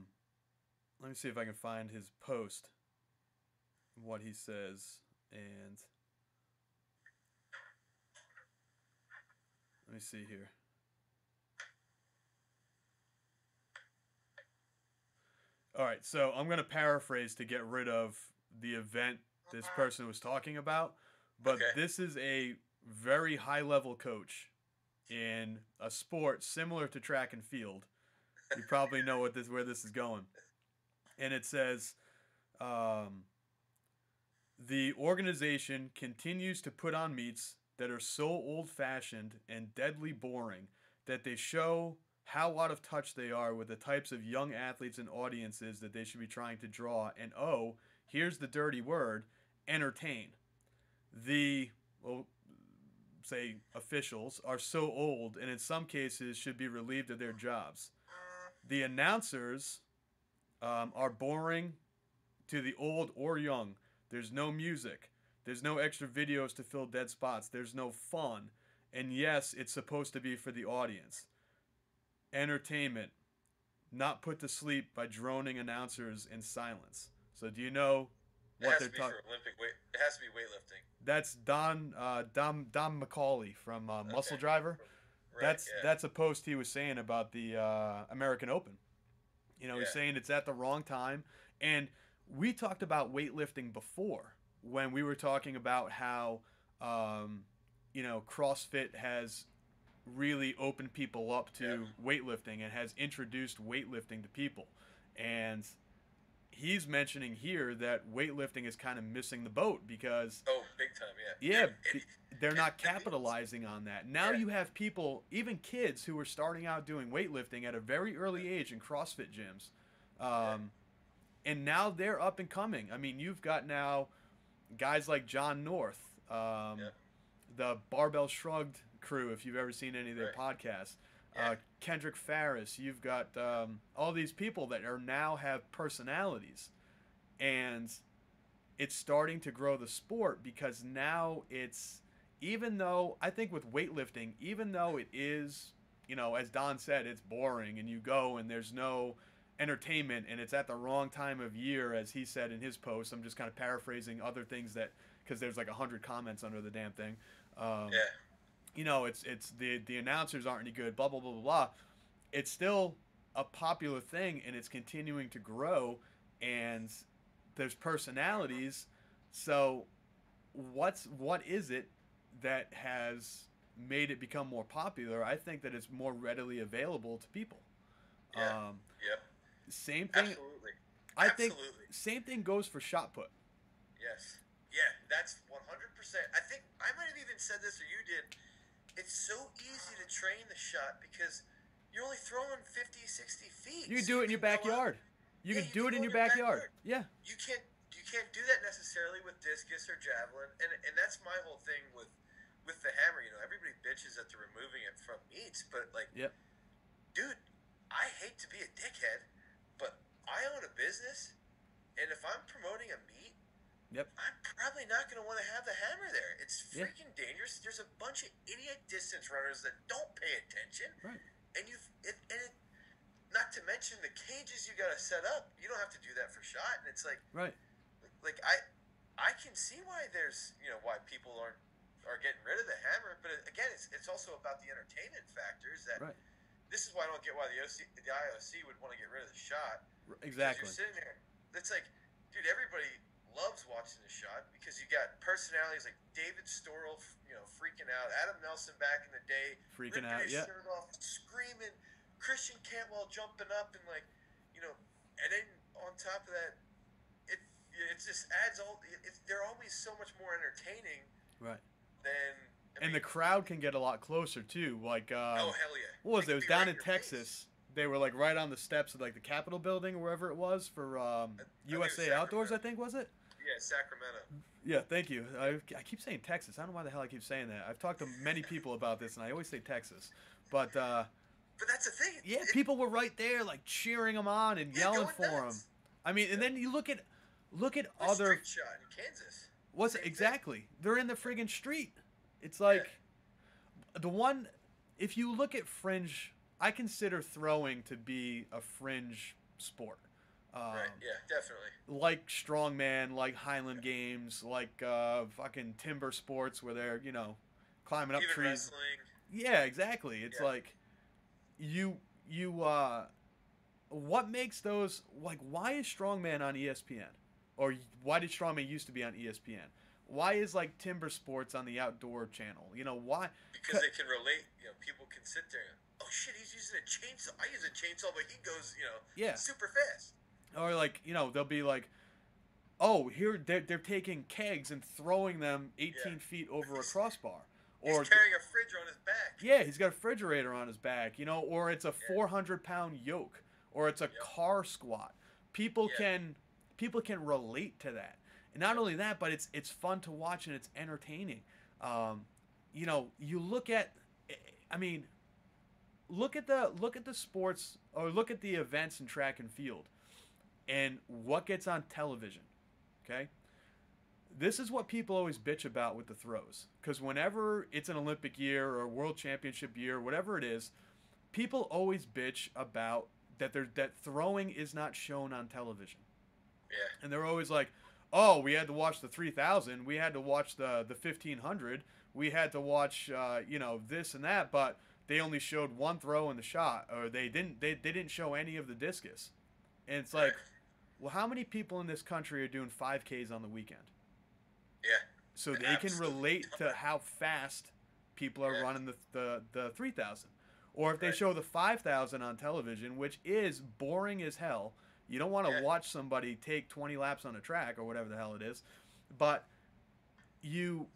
me see if I can find his post, what he says, and let me see here. All right, so I'm going to paraphrase to get rid of the event this person was talking about, but this is a very high-level coach in a sport similar to track and field. You probably know where this is going. And it says, the organization continues to put on meets that are so old-fashioned and deadly boring that they show how out of touch they are with the types of young athletes and audiences that they should be trying to draw. And here's the dirty word, entertain. Say officials are so old, and in some cases should be relieved of their jobs. The announcers are boring to the old or young. There's no music. There's no extra videos to fill dead spots. There's no fun. And yes, it's supposed to be for the audience. Entertainment, not put to sleep by droning announcers in silence. So do you know what they're talking? It has to be weightlifting. That's Don McCauley from Muscle Driver. Right, That's a post he was saying about the American Open. He's saying it's at the wrong time. And we talked about weightlifting before, when we were talking about how CrossFit has really opened people up to weightlifting and has introduced weightlifting to people. And he's mentioning here that weightlifting is kind of missing the boat because big time, yeah. They're not capitalizing on that. Now you have people, even kids who are starting out doing weightlifting at a very early age in CrossFit gyms. And now they're up and coming. I mean, you've got now guys like John North, the Barbell Shrugged crew, if you've ever seen any of their podcasts. Kendrick Farris, you've got all these people that are now have personalities, and it's starting to grow the sport because now it's, even though I think with weightlifting, even though it is, as Don said, it's boring and you go and there's no entertainment and it's at the wrong time of year, as he said in his post. I'm just kind of paraphrasing other things that, because there's like 100 comments under the damn thing. It's the announcers aren't any good, blah, blah, blah, blah, blah. It's still a popular thing, and it's continuing to grow, and there's personalities. So what is it that has made it become more popular? I think that it's more readily available to people. Same thing. Absolutely. I think same thing goes for shot put. Yes. Yeah, that's 100%. I think I might have even said this, or you did. It's so easy to train the shot because you're only throwing 50, 60 feet. You can do it in your backyard. You can do it in your backyard. Yeah. You can't do that necessarily with discus or javelin, and that's my whole thing with the hammer. Everybody bitches that they're removing it from meets, but dude, I hate to be a dickhead, but I own a business, and if I'm promoting a meet, I'm probably not going to want to have the hammer there. It's freaking dangerous. There's a bunch of idiot distance runners that don't pay attention. Right. And not to mention the cages you got to set up. You don't have to do that for shot. And it's like, right. Like I can see why there's, why people are getting rid of the hammer. But again, it's also about the entertainment factors that this is why I don't get why the IOC would want to get rid of the shot. Exactly. You're sitting there. It's like, dude, everybody loves watching the shot because you got personalities like David Storrell, freaking out. Adam Nelson back in the day, freaking ripping out, his shirt off, screaming. Christian Cantwell jumping up and and then on top of that, it just adds all. They're always so much more entertaining, right? And the crowd can get a lot closer too. Like, oh hell yeah! What was it? It was down in Texas. They were like right on the steps of like the Capitol building or wherever it was for USA Outdoors, I think, was it? Yeah, Sacramento. Yeah, thank you. I keep saying Texas. I don't know why the hell I keep saying that. I've talked to many people about this, and I always say Texas. But that's the thing. Yeah, people were right there, like cheering them on and yelling for them. I mean, and then you look at other. Street shot in Kansas. What's it exactly? They're in the friggin' street. It's like the one. If you look at fringe, I consider throwing to be a fringe sport. Right. Yeah, definitely. Like strongman, like Highland Games, like fucking timber sports where they're climbing up even trees. Wrestling. Yeah, exactly. It's like you what makes those, like, why is strongman on ESPN, or why did strongman used to be on ESPN? Why is like timber sports on the Outdoor Channel? Why? Because they can relate. People can sit there and, oh shit, he's using a chainsaw. I use a chainsaw, but he goes super fast. Or like, they'll be like, oh, here they're taking kegs and throwing them 18 feet over a crossbar. Or he's carrying a fridge on his back. Yeah, he's got a refrigerator on his back, or it's a 400-pound yoke, or it's a car squat. People can relate to that. And not only that, but it's fun to watch and it's entertaining. You look at, look at the sports, or look at the events in track and field. And what gets on television, okay? This is what people always bitch about with the throws. Because whenever it's an Olympic year or World Championship year, whatever it is, people always bitch about that throwing is not shown on television. Yeah. And they're always like, oh, we had to watch the 3,000, we had to watch the 1,500, we had to watch this and that, but they only showed one throw in the shot, or they didn't show any of the discus. And it's like, well, how many people in this country are doing 5Ks on the weekend? Yeah. so they can Absolutely relate to not. how fast people are Yeah. running the 3,000. Or if they Right. show the 5,000 on television, which is boring as hell. You don't want to Yeah. watch somebody take 20 laps on a track or whatever the hell it is. But you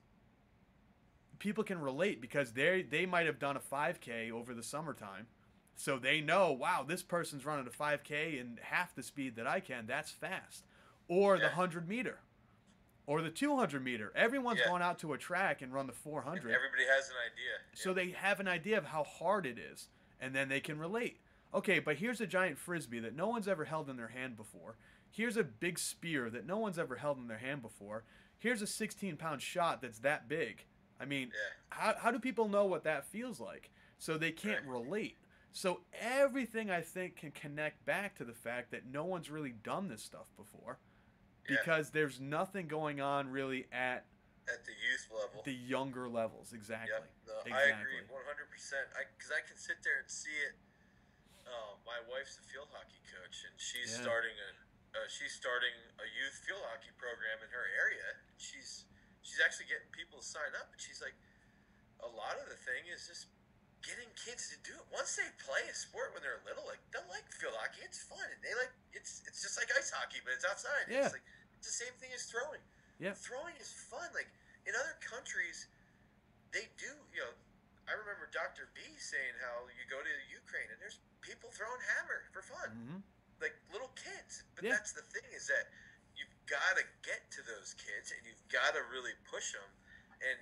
people can relate because they might have done a 5K over the summertime. So they know, wow, this person's running a 5K in half the speed that I can. That's fast. Or the Yeah. 100 meter or the 200 meter. Everyone's Yeah. gone out to a track and run the And 400. everybody has an idea. So Yeah. they have an idea of how hard it is, and then they can relate. Okay, but here's a giant frisbee that no one's ever held in their hand before. Here's a big spear that no one's ever held in their hand before. Here's a 16-pound shot that's that big. I mean, Yeah. how do people know what that feels like? So they can't Right. relate. So everything, I think, can connect back to the fact that no one's really done this stuff before, Yeah. because there's nothing going on really at At the youth level. the younger levels. Exactly. Yep. No, I Exactly. agree 100%. Because I can sit there and see it. My wife's a field hockey coach, and she's Yeah. starting a youth field hockey program in her area. She's actually getting people to sign up, and she's like, a lot of the thing is just getting kids to do it. Once they play a sport when they're little, like they'll like field hockey. It's fun, and they like it's just like ice hockey, but it's outside. Yeah. It's the same thing as throwing. Yeah. Throwing is fun. Like in other countries, they do. I remember Dr. B saying how you go to Ukraine and there's people throwing hammer for fun, Mm-hmm. like little kids. But Yeah. that's the thing, is that you've got to get to those kids and you've got to really push them, and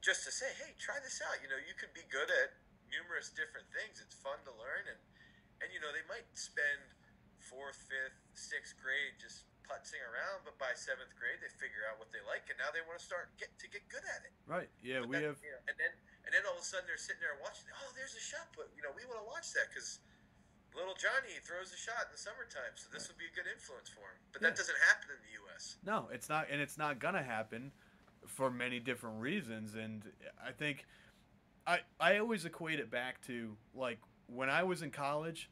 just to say, hey, try this out. You could be good at numerous different things. It's fun to learn, and they might spend 4th, 5th, 6th grade just putzing around, but by 7th grade they figure out what they like, and now they want to get good at it. Right. Yeah, But we then, have. and then all of a sudden they're sitting there watching. Oh, there's a shot put. We want to watch that because little Johnny throws a shot in the summertime, so this would be a good influence for him. But that doesn't happen in the U.S. No, it's not, and it's not gonna happen for many different reasons. And I think I always equate it back to, like, when I was in college,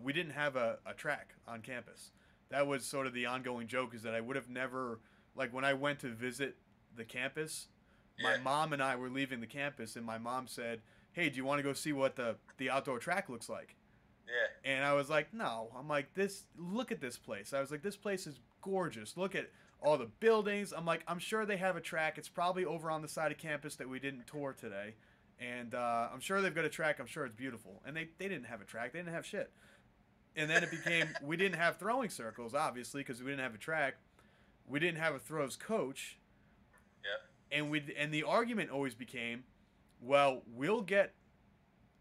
we didn't have a track on campus. That was sort of the ongoing joke, is that I would have never, like, when I went to visit the campus, my Yeah. mom and I were leaving the campus, and my mom said, hey, do you want to go see what the outdoor track looks like? Yeah. And I was like, no. I'm like, look at this place. I was like, this place is gorgeous. Look at all the buildings. I'm like, I'm sure they have a track. It's probably over on the side of campus that we didn't tour today. And I'm sure they've got a track. I'm sure it's beautiful. And they didn't have a track. They didn't have shit. And then it became, we didn't have throwing circles, obviously, because we didn't have a track. We didn't have a throws coach. Yeah. And the argument always became, well, we'll get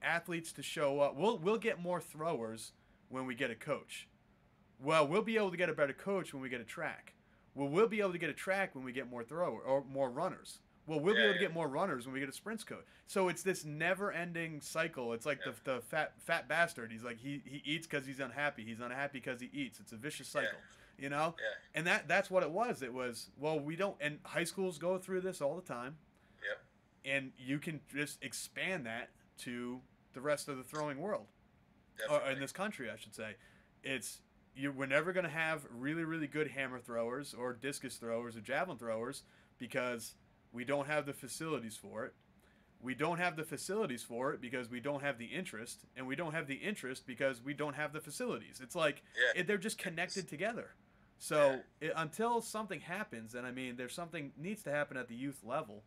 athletes to show up. We'll get more throwers when we get a coach. Well, we'll be able to get a better coach when we get a track. Well, we'll be able to get a track when we get more thrower or more runners. Well, we'll be able to get more runners when we get a sprints coach. So it's this never-ending cycle. It's like the fat bastard. He's like, he eats because he's unhappy. He's unhappy because he eats. It's a vicious cycle, you know? Yeah. And that's what it was. It was, well, we don't, and high schools go through this all the time. Yep. And you can just expand that to the rest of the throwing world, Definitely. or in this country, I should say. We're never going to have really, really good hammer throwers or discus throwers or javelin throwers because we don't have the facilities for it. We don't have the facilities for it because we don't have the interest, and we don't have the interest because we don't have the facilities. It's like they're just connected together. So until something happens, and I mean, there's something needs to happen at the youth level.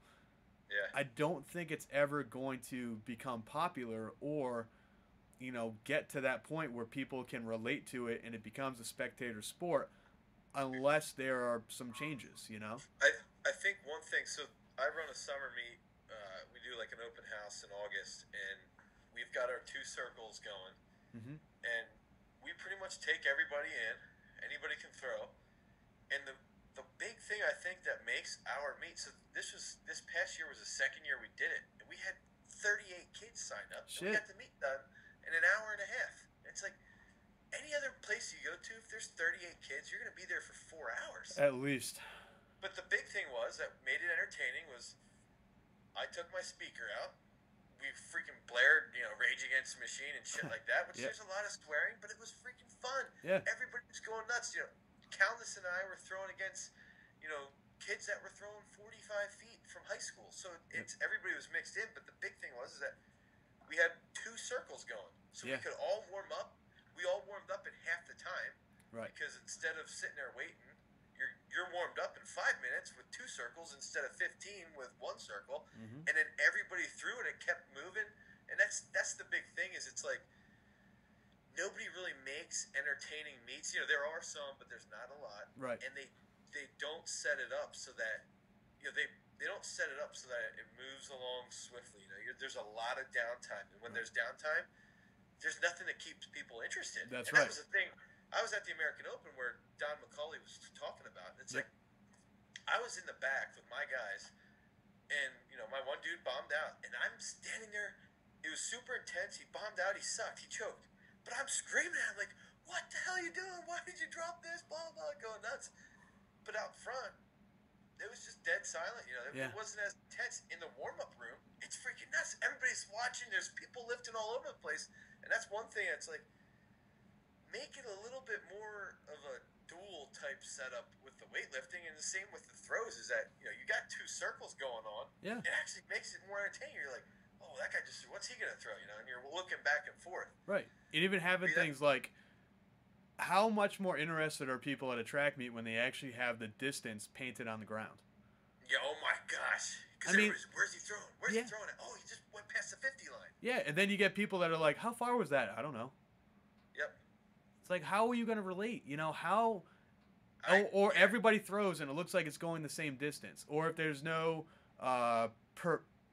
Yeah. I don't think it's ever going to become popular or, get to that point where people can relate to it and it becomes a spectator sport unless there are some changes, I think one thing, so I run a summer meet. We do like an open house in August, and we've got our 2 circles going. Mm-hmm. And we pretty much take everybody in. Anybody can throw. And the big thing I think that makes our meet, so this past year was the second year we did it, and we had 38 kids signed up. And we got the meet done in an hour and a half. It's like any other place you go to, if there's 38 kids, you're going to be there for 4 hours. At least. But the big thing was that made it entertaining was I took my speaker out. We freaking blared, Rage Against the Machine and shit like that, which there's a lot of swearing, but it was freaking fun. Yeah. Everybody was going nuts. Countess and I were throwing against, kids that were throwing 45 feet from high school. So everybody was mixed in, but the big thing was that we had 2 circles going. So we could all warm up. We all warmed up in half the time. Right. Because instead of sitting there waiting, you're warmed up in 5 minutes with 2 circles instead of 15 with 1 circle. Mm-hmm. And then everybody threw and it kept moving. And that's the big thing is it's like nobody really makes entertaining meets. You know, there are some, but there's not a lot. Right. And they don't set it up so that, you know, they don't set it up so that it moves along swiftly. You know, there's a lot of downtime. And when there's downtime, there's nothing that keeps people interested. That's right. That was the thing. I was at the American Open where Don McCauley was talking about. It's like I was in the back with my guys, and, you know, my one dude bombed out. And I'm standing there. It was super intense. He bombed out. He sucked. He choked. But I'm screaming at him like, what the hell are you doing? Why did you drop this? Blah, blah, going nuts. But out front, it was just dead silent. You know, it wasn't as intense. In the warm-up room, it's freaking nuts. Everybody's watching. There's people lifting all over the place. And that's one thing that's like, make it a little bit more of a dual type setup with the weightlifting, and the same with the throws is that, you know, you got 2 circles going on. Yeah. It actually makes it more entertaining. You're like, oh, that guy just, what's he going to throw? You know, and you're looking back and forth. Right. And even having things like, how much more interested are people at a track meet when they actually have the distance painted on the ground? Yeah, oh my gosh. Because where's he throwing? Where's he throwing it? Oh, he just went past the 50 line. Yeah, and then you get people that are like, how far was that? I don't know. Yep. It's like, how are you going to relate? You know, how... everybody throws and it looks like it's going the same distance. Or if there's no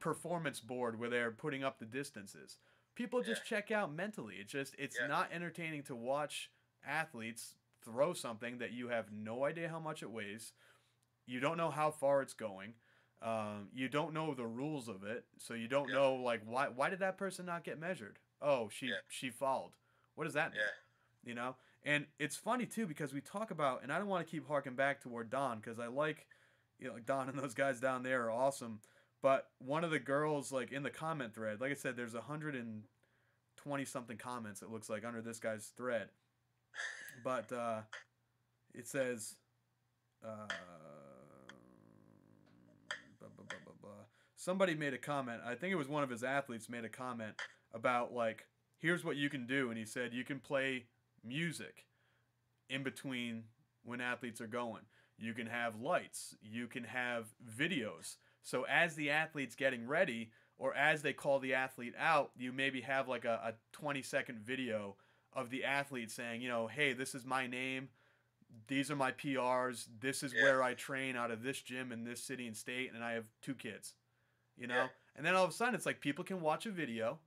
performance board where they're putting up the distances. People just check out mentally. It's not entertaining to watch athletes throw something that you have no idea how much it weighs. You don't know how far it's going. You don't know the rules of it, so you don't know, like, why did that person not get measured? Oh, she fouled. What does that mean? You know? And it's funny, too, because we talk about, and I don't want to keep harking back toward Don, because I like, you know, Don and those guys down there are awesome. But one of the girls, like, in the comment thread, like I said, there's 120-something comments, it looks like, under this guy's thread. But it says... somebody made a comment. I think it was one of his athletes made a comment about, like, here's what you can do. And he said you can play music in between when athletes are going. You can have lights. You can have videos. So as the athlete's getting ready, or as they call the athlete out, you maybe have like a 20-second video of the athlete saying, you know, hey, this is my name. These are my PRs. This is where I train out of this gym in this city and state, and I have 2 kids. You know? And then all of a sudden, it's like people can watch a video,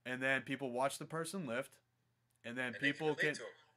and then people watch the person lift, and then people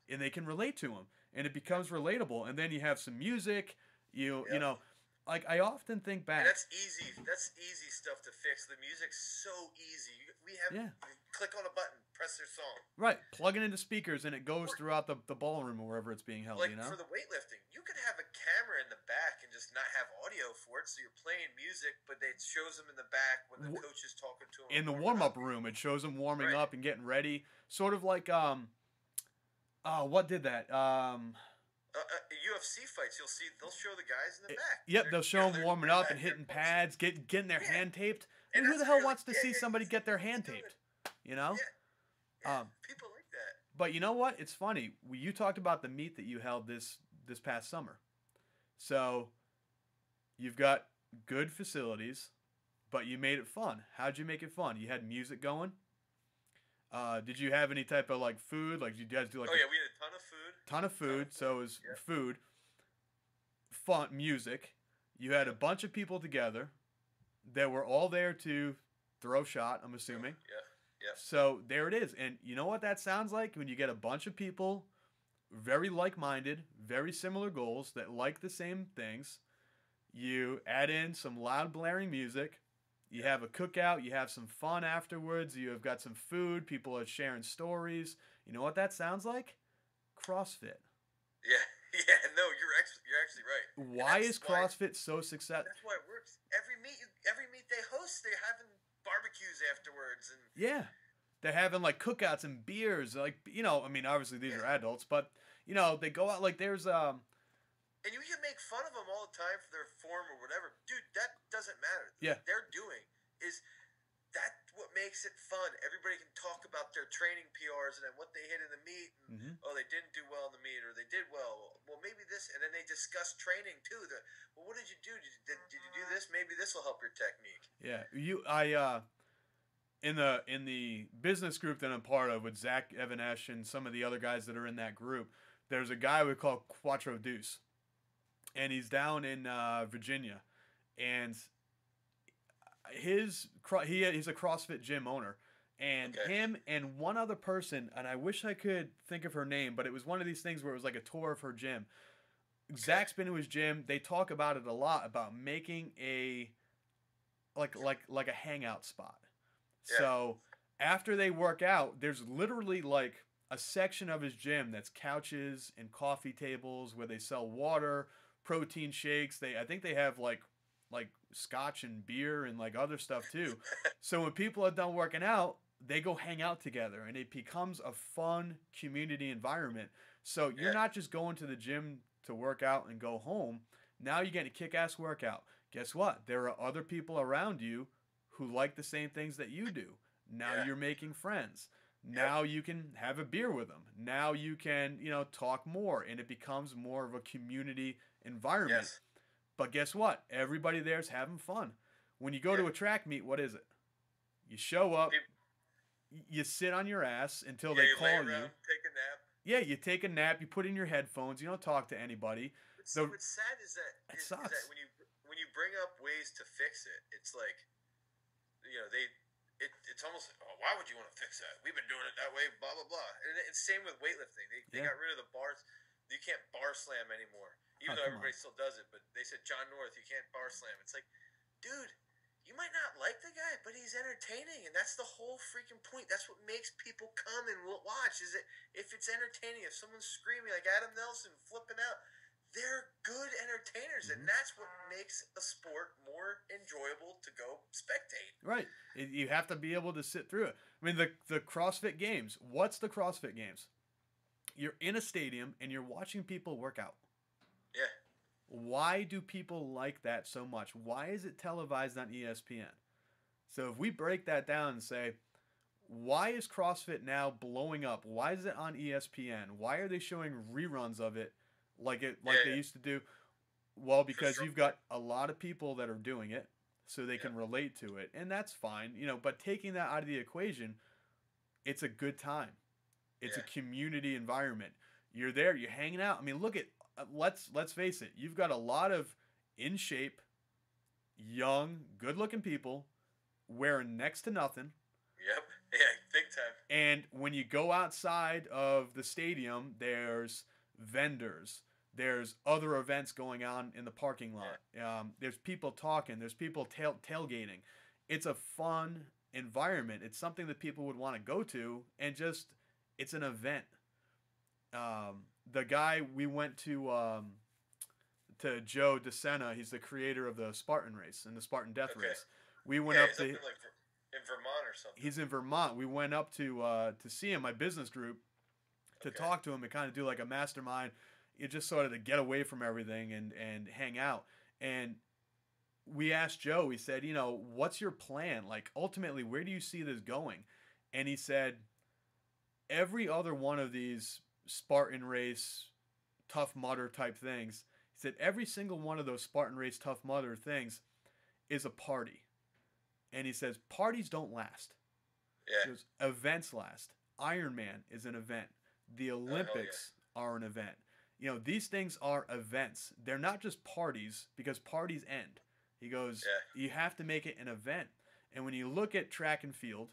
they can relate to them, and it becomes relatable. And then you have some music. You know, like, I often think back. And that's easy. That's easy stuff to fix. The music's so easy. We have click on a button, press their song. Right, plug it into speakers, and it goes throughout the ballroom or wherever it's being held. Like, you know, for the weightlifting, you could have a camera in the back and just not have audio for it, so you're playing music, but it shows them in the back when the coach is talking to them. In the warm-up room, it shows them warming up and getting ready, sort of like what did that? UFC fights, they'll show the guys in the back. Yep, they'll show them warming up and hitting pads, getting their hand taped. And who the hell wants to see somebody get their hand taped? You know? Yeah, people like that. But you know what? It's funny. You talked about the meet that you held this past summer. So you've got good facilities, but you made it fun. How'd you make it fun? You had music going? Did you have any type of, like, food? Like, did you guys do, like... we had a ton of food. So it was food, fun, music. You had a bunch of people together that were all there to throw shot, I'm assuming. Yeah. So there it is. And you know what that sounds like? When you get a bunch of people, very like-minded, very similar goals, that like the same things. You add in some loud blaring music. You have a cookout. You have some fun afterwards. You have got some food. People are sharing stories. You know what that sounds like? CrossFit. Yeah, no, you're actually right. Why is CrossFit so successful? That's why it works. Every meet they host, they're having barbecues afterwards, and they're having, like, cookouts and beers. Like, you know, I mean, obviously these are adults, but, you know, they go out, like, there's And you can make fun of them all the time for their form or whatever. Dude, that doesn't matter. Yeah. What they're doing is that what makes it fun. Everybody can talk about their training PRs and then what they hit in the meet. And, oh, they didn't do well in the meet, or they did well. Well, maybe this. And then they discuss training, too. Well, what did you do? Did you do this? Maybe this will help your technique. Yeah. In the business group that I'm part of with Zach Evanesh and some of the other guys that are in that group, there's a guy we call Quattro Deuce. And he's down in Virginia, and he's a CrossFit gym owner, and him and one other person, and I wish I could think of her name, but it was one of these things where it was like a tour of her gym. Zach's been to his gym. They talk about it a lot, about making a like a hangout spot. Yeah. So after they work out, there's literally like a section of his gym that's couches and coffee tables where they sell water, protein shakes. I think they have like scotch and beer and like other stuff too. So when people are done working out, they go hang out together, and it becomes a fun community environment. So you're not just going to the gym to work out and go home. Now you're getting a kick-ass workout. Guess what? There are other people around you who like the same things that you do. Now you're making friends. Now you can have a beer with them. Now you can, talk more, and it becomes more of a community environment. Yes. But guess what? Everybody there's having fun. When you go to a track meet, what is it? You show up, you sit on your ass until they call you. Take a nap. Yeah, you take a nap, you put in your headphones, you don't talk to anybody. What's sad is that when you bring up ways to fix it, it's like, it's almost like, oh, why would you want to fix that? We've been doing it that way, blah, blah, blah. And it's same with weightlifting. They got rid of the bars. You can't bar slam anymore, even though everybody still does it. But they said, John North, you can't bar slam. It's like, dude, you might not like the guy, but he's entertaining. And that's the whole freaking point. That's what makes people come and watch, is that if it's entertaining, if someone's screaming like Adam Nelson flipping out, they're good entertainers, and that's what makes a sport more enjoyable to go spectate. Right. You have to be able to sit through it. I mean, the CrossFit Games. What's the CrossFit Games? You're in a stadium, and you're watching people work out. Yeah. Why do people like that so much? Why is it televised on ESPN? So if we break that down and say, why is CrossFit now blowing up? Why is it on ESPN? Why are they showing reruns of it? Like they used to do? Well, because you've got a lot of people that are doing it, so they can relate to it, and that's fine, but taking that out of the equation, it's a good time. It's a community environment. You're there, you're hanging out. I mean, look at, let's face it, you've got a lot of in shape, young, good-looking people wearing next to nothing. Yep. Yeah, big time. And when you go outside of the stadium, there's vendors. There's other events going on in the parking lot. There's people talking. There's people tailgating. It's a fun environment. It's something that people would want to go to, and just, it's an event. The guy we went to Joe DeSena, he's the creator of the Spartan race and the Spartan Death race. We went up to in Vermont or something. He's in Vermont. We went up to see him, my business group, to talk to him and kind of do like a mastermind. You just sort of to get away from everything and hang out. And we asked Joe, we said, what's your plan? Like, ultimately, where do you see this going? And he said, every other one of these Spartan race, Tough Mudder type things, he said, every single one of those Spartan race, Tough Mudder things is a party. And he says, parties don't last. Yeah. Goes, events last. Ironman is an event. The Olympics are an event. These things are events. They're not just parties, because parties end. He goes, you have to make it an event. And when you look at track and field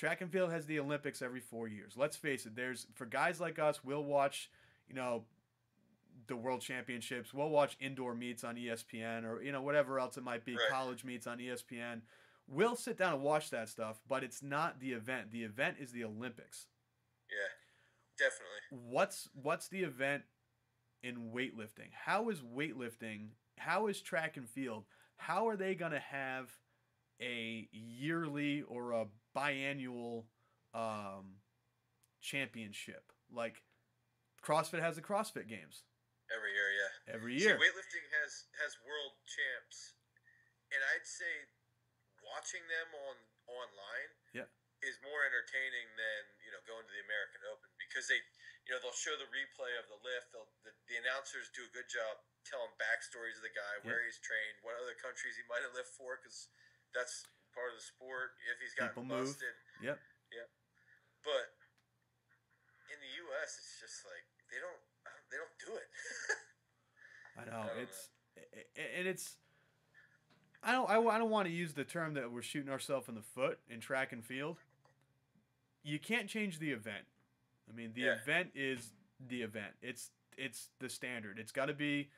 has the Olympics every 4 years. Let's face it, for guys like us, we'll watch, the World Championships. We'll watch indoor meets on ESPN or, whatever else it might be, college meets on ESPN. We'll sit down and watch that stuff, but it's not the event. The event is the Olympics. Yeah, definitely. What's the event in weightlifting? How is track and field, how are they going to have a yearly or a biannual championship? Like, CrossFit has the CrossFit Games. Every year, Every year. See, weightlifting has world champs, and I'd say watching them online is more entertaining than going to the American Open, because they'll show the replay of the lift. The announcers do a good job telling backstories of the guy, where he's trained, what other countries he might have lived for, because that's part of the sport. If he's gotten busted, Yep. But in the U.S., it's just like they don't do it. I know. I don't want to use the term that we're shooting ourselves in the foot in track and field. You can't change the event. I mean, the event is the event. It's the standard. It's got to be,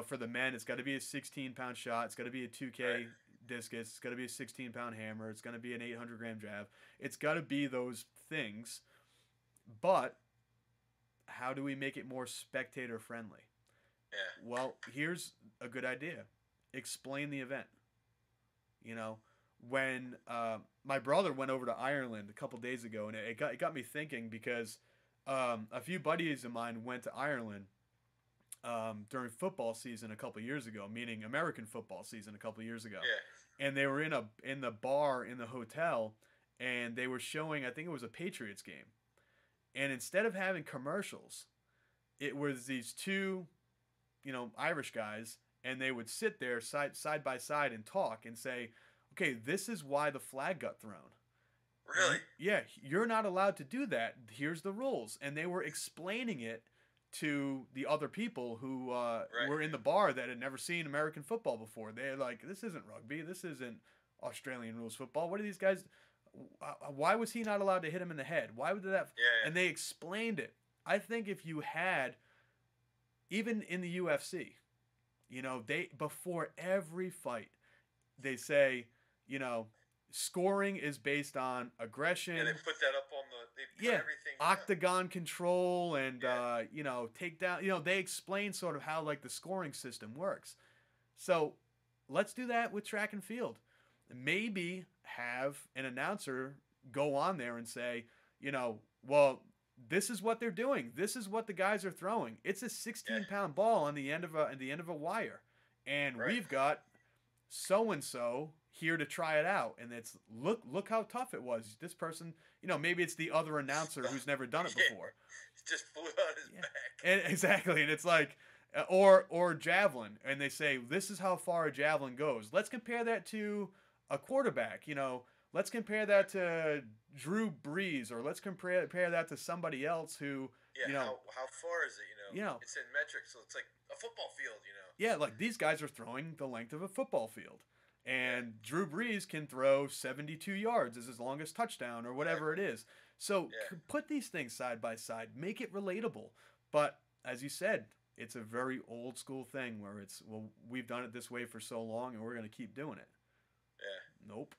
for the men, it's got to be a 16-pound shot. It's got to be a 2K discus. It's got to be a 16-pound hammer. It's going to be an 800-gram jab. It's got to be those things. But how do we make it more spectator-friendly? Yeah. Well, here's a good idea. Explain the event. When my brother went over to Ireland a couple days ago, and it got me thinking, because a few buddies of mine went to Ireland during football season a couple years ago, meaning American football season a couple years ago. Yeah. And they were in the bar in the hotel, and they were showing, I think it was a Patriots game. And instead of having commercials, it was these two, Irish guys, and they would sit there side by side and talk and say, okay, this is why the flag got thrown. Really? Yeah, you're not allowed to do that. Here's the rules. And they were explaining it to the other people who were in the bar that had never seen American football before. They're like, this isn't rugby. This isn't Australian rules football. What are these guys? Why was he not allowed to hit him in the head? Why would that? Yeah. And they explained it. I think if you had, even in the UFC, they, before every fight, they say, scoring is based on aggression. Yeah, they put that up on everything. Octagon control and, takedown. They explain sort of how, like, the scoring system works. So let's do that with track and field. Maybe have an announcer go on there and say, well, this is what they're doing. This is what the guys are throwing. It's a 16-pound ball on the end of a wire, and we've got so and so here to try it out. And it's look how tough it was. This person, maybe it's the other announcer who's never done it before. Just flew out his back. And exactly, and it's like, or javelin, and they say this is how far a javelin goes. Let's compare that to a quarterback. Let's compare that to Drew Brees, or let's compare that to somebody else who, how far is it, It's in metric, so it's like a football field, Yeah, like these guys are throwing the length of a football field. And Drew Brees can throw 72 yards as his longest touchdown or whatever it is. So put these things side by side, make it relatable. But as you said, it's a very old school thing where it's, well, we've done it this way for so long and we're going to keep doing it. Yeah. Nope.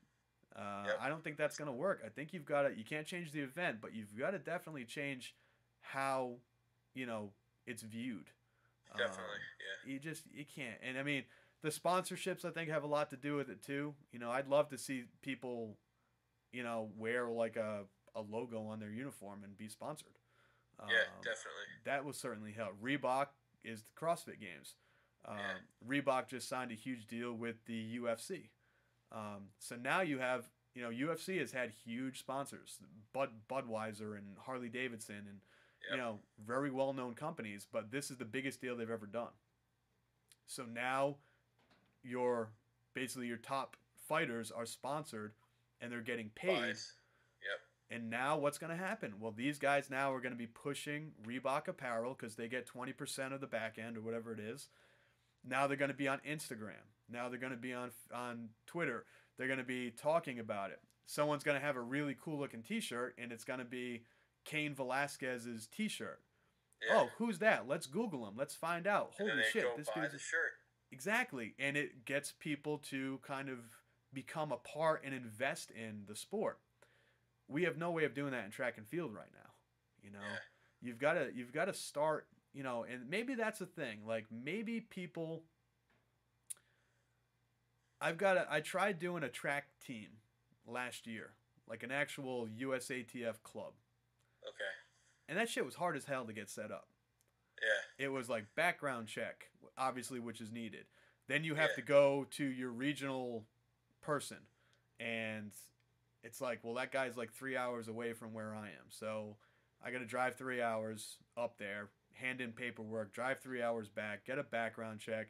I don't think that's going to work. I think you can't change the event, but you've got to definitely change how, it's viewed. Definitely, yeah. You can't. And I mean, the sponsorships, I think, have a lot to do with it too. I'd love to see people, wear like a logo on their uniform and be sponsored. Yeah, definitely. That will certainly help. Reebok is the CrossFit Games. Reebok just signed a huge deal with the UFC. So now you have, UFC has had huge sponsors, Budweiser and Harley Davidson and, very well-known companies, but this is the biggest deal they've ever done. So now your top fighters are sponsored and they're getting paid. Nice. Yep. And now what's going to happen? Well, these guys now are going to be pushing Reebok apparel because they get 20% of the back end or whatever it is. Now they're going to be on Instagram. Now they're going to be on Twitter. They're going to be talking about it. Someone's going to have a really cool looking t-shirt and it's going to be Cain Velasquez's t-shirt. Yeah. Oh, who's that? Let's Google him. Let's find out. Holy shit, this dude's the shirt. Exactly. And it gets people to kind of become a part and invest in the sport. We have no way of doing that in track and field right now. You've got to start, and maybe that's a thing. Like maybe people, I tried doing a track team last year, like an actual USATF club. Okay. And that shit was hard as hell to get set up. Yeah. It was like background check, obviously, which is needed. Then you have Yeah. to go to your regional person, and it's like, well, that guy's like 3 hours away from where I am, so I got to drive 3 hours up there, hand in paperwork, drive 3 hours back, get a background check,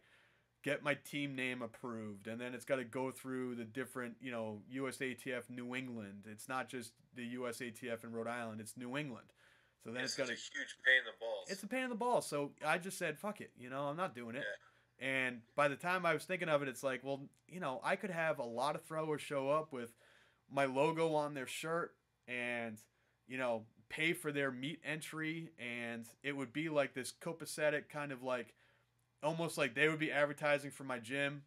get my team name approved, and then it's got to go through the different, USATF New England. It's not just the USATF in Rhode Island; it's New England. So then it's got It's to. a huge pain in the balls. It's a pain in the balls. So I just said, "Fuck it," I'm not doing it. Yeah. And by the time I was thinking of it, it's like, well, I could have a lot of throwers show up with my logo on their shirt and, pay for their meet entry, and it would be like this copacetic kind of like almost like they would be advertising for my gym,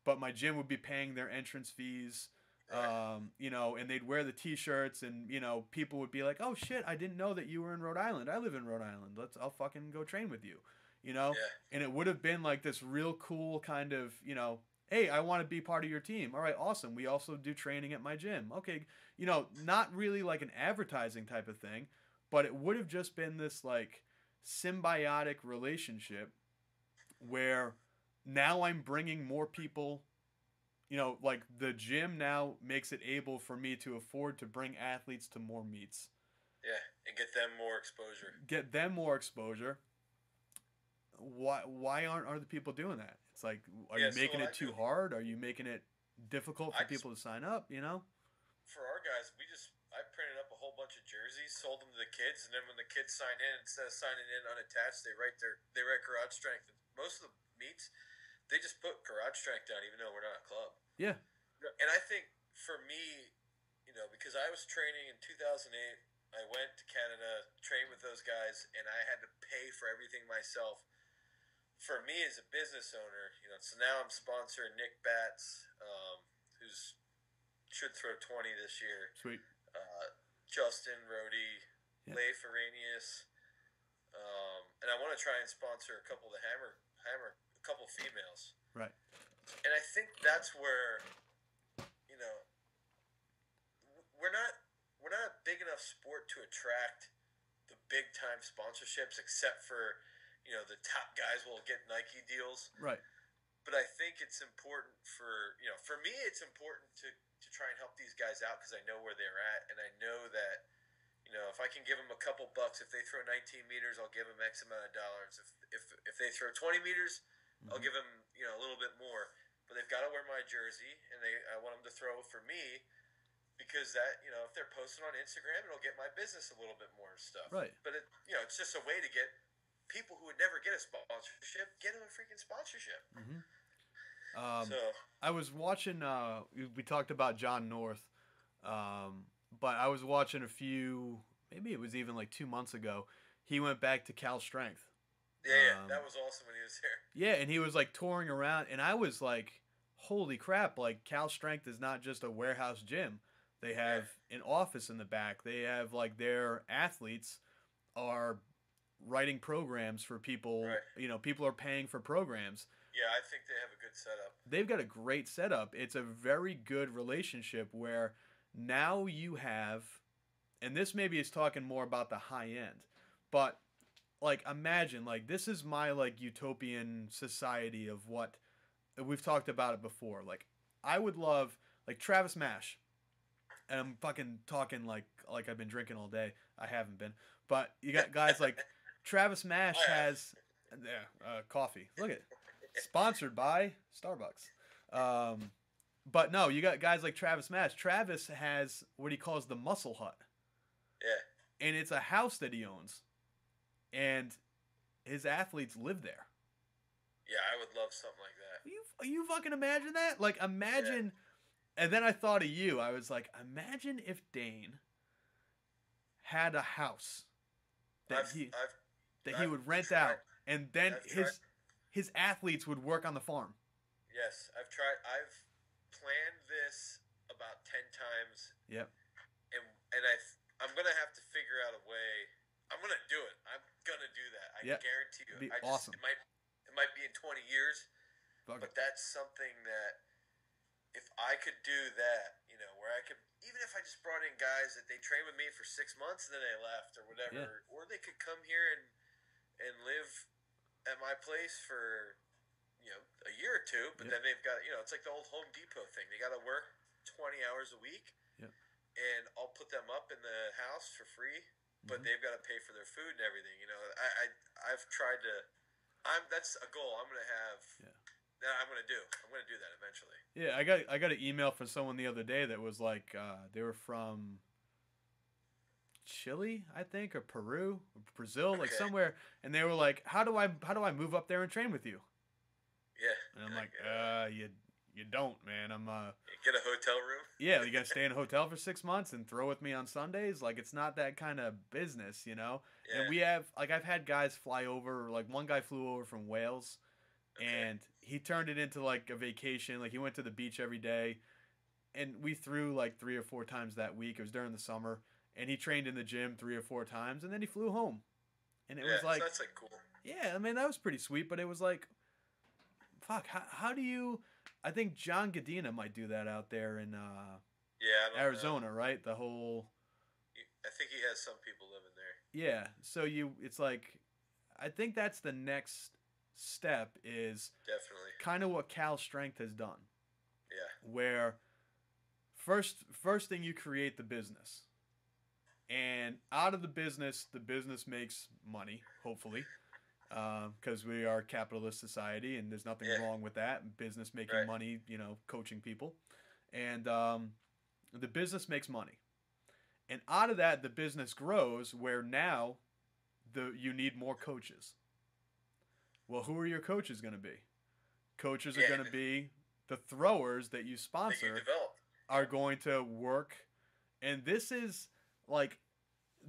but my gym would be paying their entrance fees. Right. And they'd wear the T-shirts, and people would be like, "Oh shit, I didn't know that you were in Rhode Island. I live in Rhode Island. I'll fucking go train with you," Yeah. And it would have been like this real cool kind of, hey, I want to be part of your team. All right, awesome. We also do training at my gym. Okay, not really like an advertising type of thing, but it would have just been this like symbiotic relationship where now I'm bringing more people. Like the gym now makes it able for me to afford to bring athletes to more meets. Yeah, and get them more exposure. Get them more exposure. Why aren't other people doing that? It's like, are you making it too hard? Are you making it difficult for people to sign up? For our guys, I printed up a whole bunch of jerseys, sold them to the kids, and then when the kids sign in, instead of signing in unattached, they write garage strength. And most of the meets, they just put garage strength down, even though we're not a club. Yeah. And I think for me, because I was training in 2008, I went to Canada, trained with those guys, and I had to pay for everything myself. For me as a business owner, so now I'm sponsoring Nick Batts, who's should throw 20 this year. Sweet. Justin Rhodey, Leif Arrhenius, and I want to try and sponsor a couple of the hammer, a couple of females. Right. And I think that's where, we're not a big enough sport to attract the big time sponsorships, except for, the top guys will get Nike deals. Right. But I think it's important for me, it's important to try and help these guys out because I know where they're at, and I know that, if I can give them a couple bucks, if they throw 19 meters, I'll give them X amount of dollars. If they throw 20 meters, I'll give them, a little bit more. But they've got to wear my jersey, and I want them to throw for me because that, if they're posting on Instagram, it'll get my business a little bit more stuff. Right. But it's just a way to get people who would never get a sponsorship, get them a freaking sponsorship. Mm-hmm. I was watching. We talked about John North, but I was watching a few. Maybe it was even like 2 months ago. He went back to Cal Strength. Yeah, that was awesome when he was there. Yeah, and he was like touring around, and I was like, "Holy crap!" Like Cal Strength is not just a warehouse gym. They have an office in the back. They have like their athletes are writing programs for people. Right. People are paying for programs. Yeah, I think they have a good setup. They've got a great setup. It's a very good relationship where now you have, and this maybe is talking more about the high end, but like imagine like this is my like utopian society of what we've talked about it before. Like I would love like Travis Mash, and I'm fucking talking like I've been drinking all day. I haven't been, but you got guys like Travis Mash has coffee. Look at it. Sponsored by Starbucks. But no, you got guys like Travis Mash. Travis has what he calls the Muscle Hut. Yeah. And it's a house that he owns. And his athletes live there. Yeah, I would love something like that. You fucking imagine that? Like, imagine. Yeah. And then I thought of you. I was like, imagine if Dane had a house that he would rent out. And then his athletes would work on the farm. Yes, I've planned this about 10 times. Yep. And I'm going to have to figure out a way. I'm going to do it. I'm going to do that. I guarantee you. It'd be awesome. It might be in 20 years. But that's something that if I could do that, where I could, even if I just brought in guys that they trained with me for 6 months and then they left or whatever, or they could come here and live at my place for, a year or two, but then they've got, it's like the old Home Depot thing. They got to work 20 hours a week, and I'll put them up in the house for free, but they've got to pay for their food and everything. I've tried to. That's a goal I'm gonna have. That I'm gonna do. I'm gonna do that eventually. Yeah, I got an email from someone the other day that was like, they were from Chile, I think, or Peru, or Brazil, like somewhere, and they were like, how do I move up there and train with you? Yeah. And I'm like, you don't, man. I'm get a hotel room. Yeah, you gotta stay in a hotel for 6 months and throw with me on Sundays. Like, it's not that kind of business, Yeah. And we have, like, I've had guys fly over. Like, one guy flew over from Wales, and he turned it into like a vacation. Like, he went to the beach every day, and we threw like 3 or 4 times that week. It was during the summer, and he trained in the gym 3 or 4 times, and then he flew home. And it was like, so that's like cool. Yeah, I mean, that was pretty sweet, but it was like, fuck, how do you? I think John Gadina might do that out there in Arizona, right? The whole. I think he has some people living there. Yeah, so it's like, I think that's the next step is definitely kind of what Cal Strength has done. Yeah. Where first thing you create the business, and out of the business makes money, hopefully. Because we are a capitalist society, and there's nothing wrong with that. Business making money, coaching people. And the business makes money. And out of that, the business grows, where now you need more coaches. Well, who are your coaches going to be? Coaches are going to be the throwers that you sponsor that you are going to work. And this is like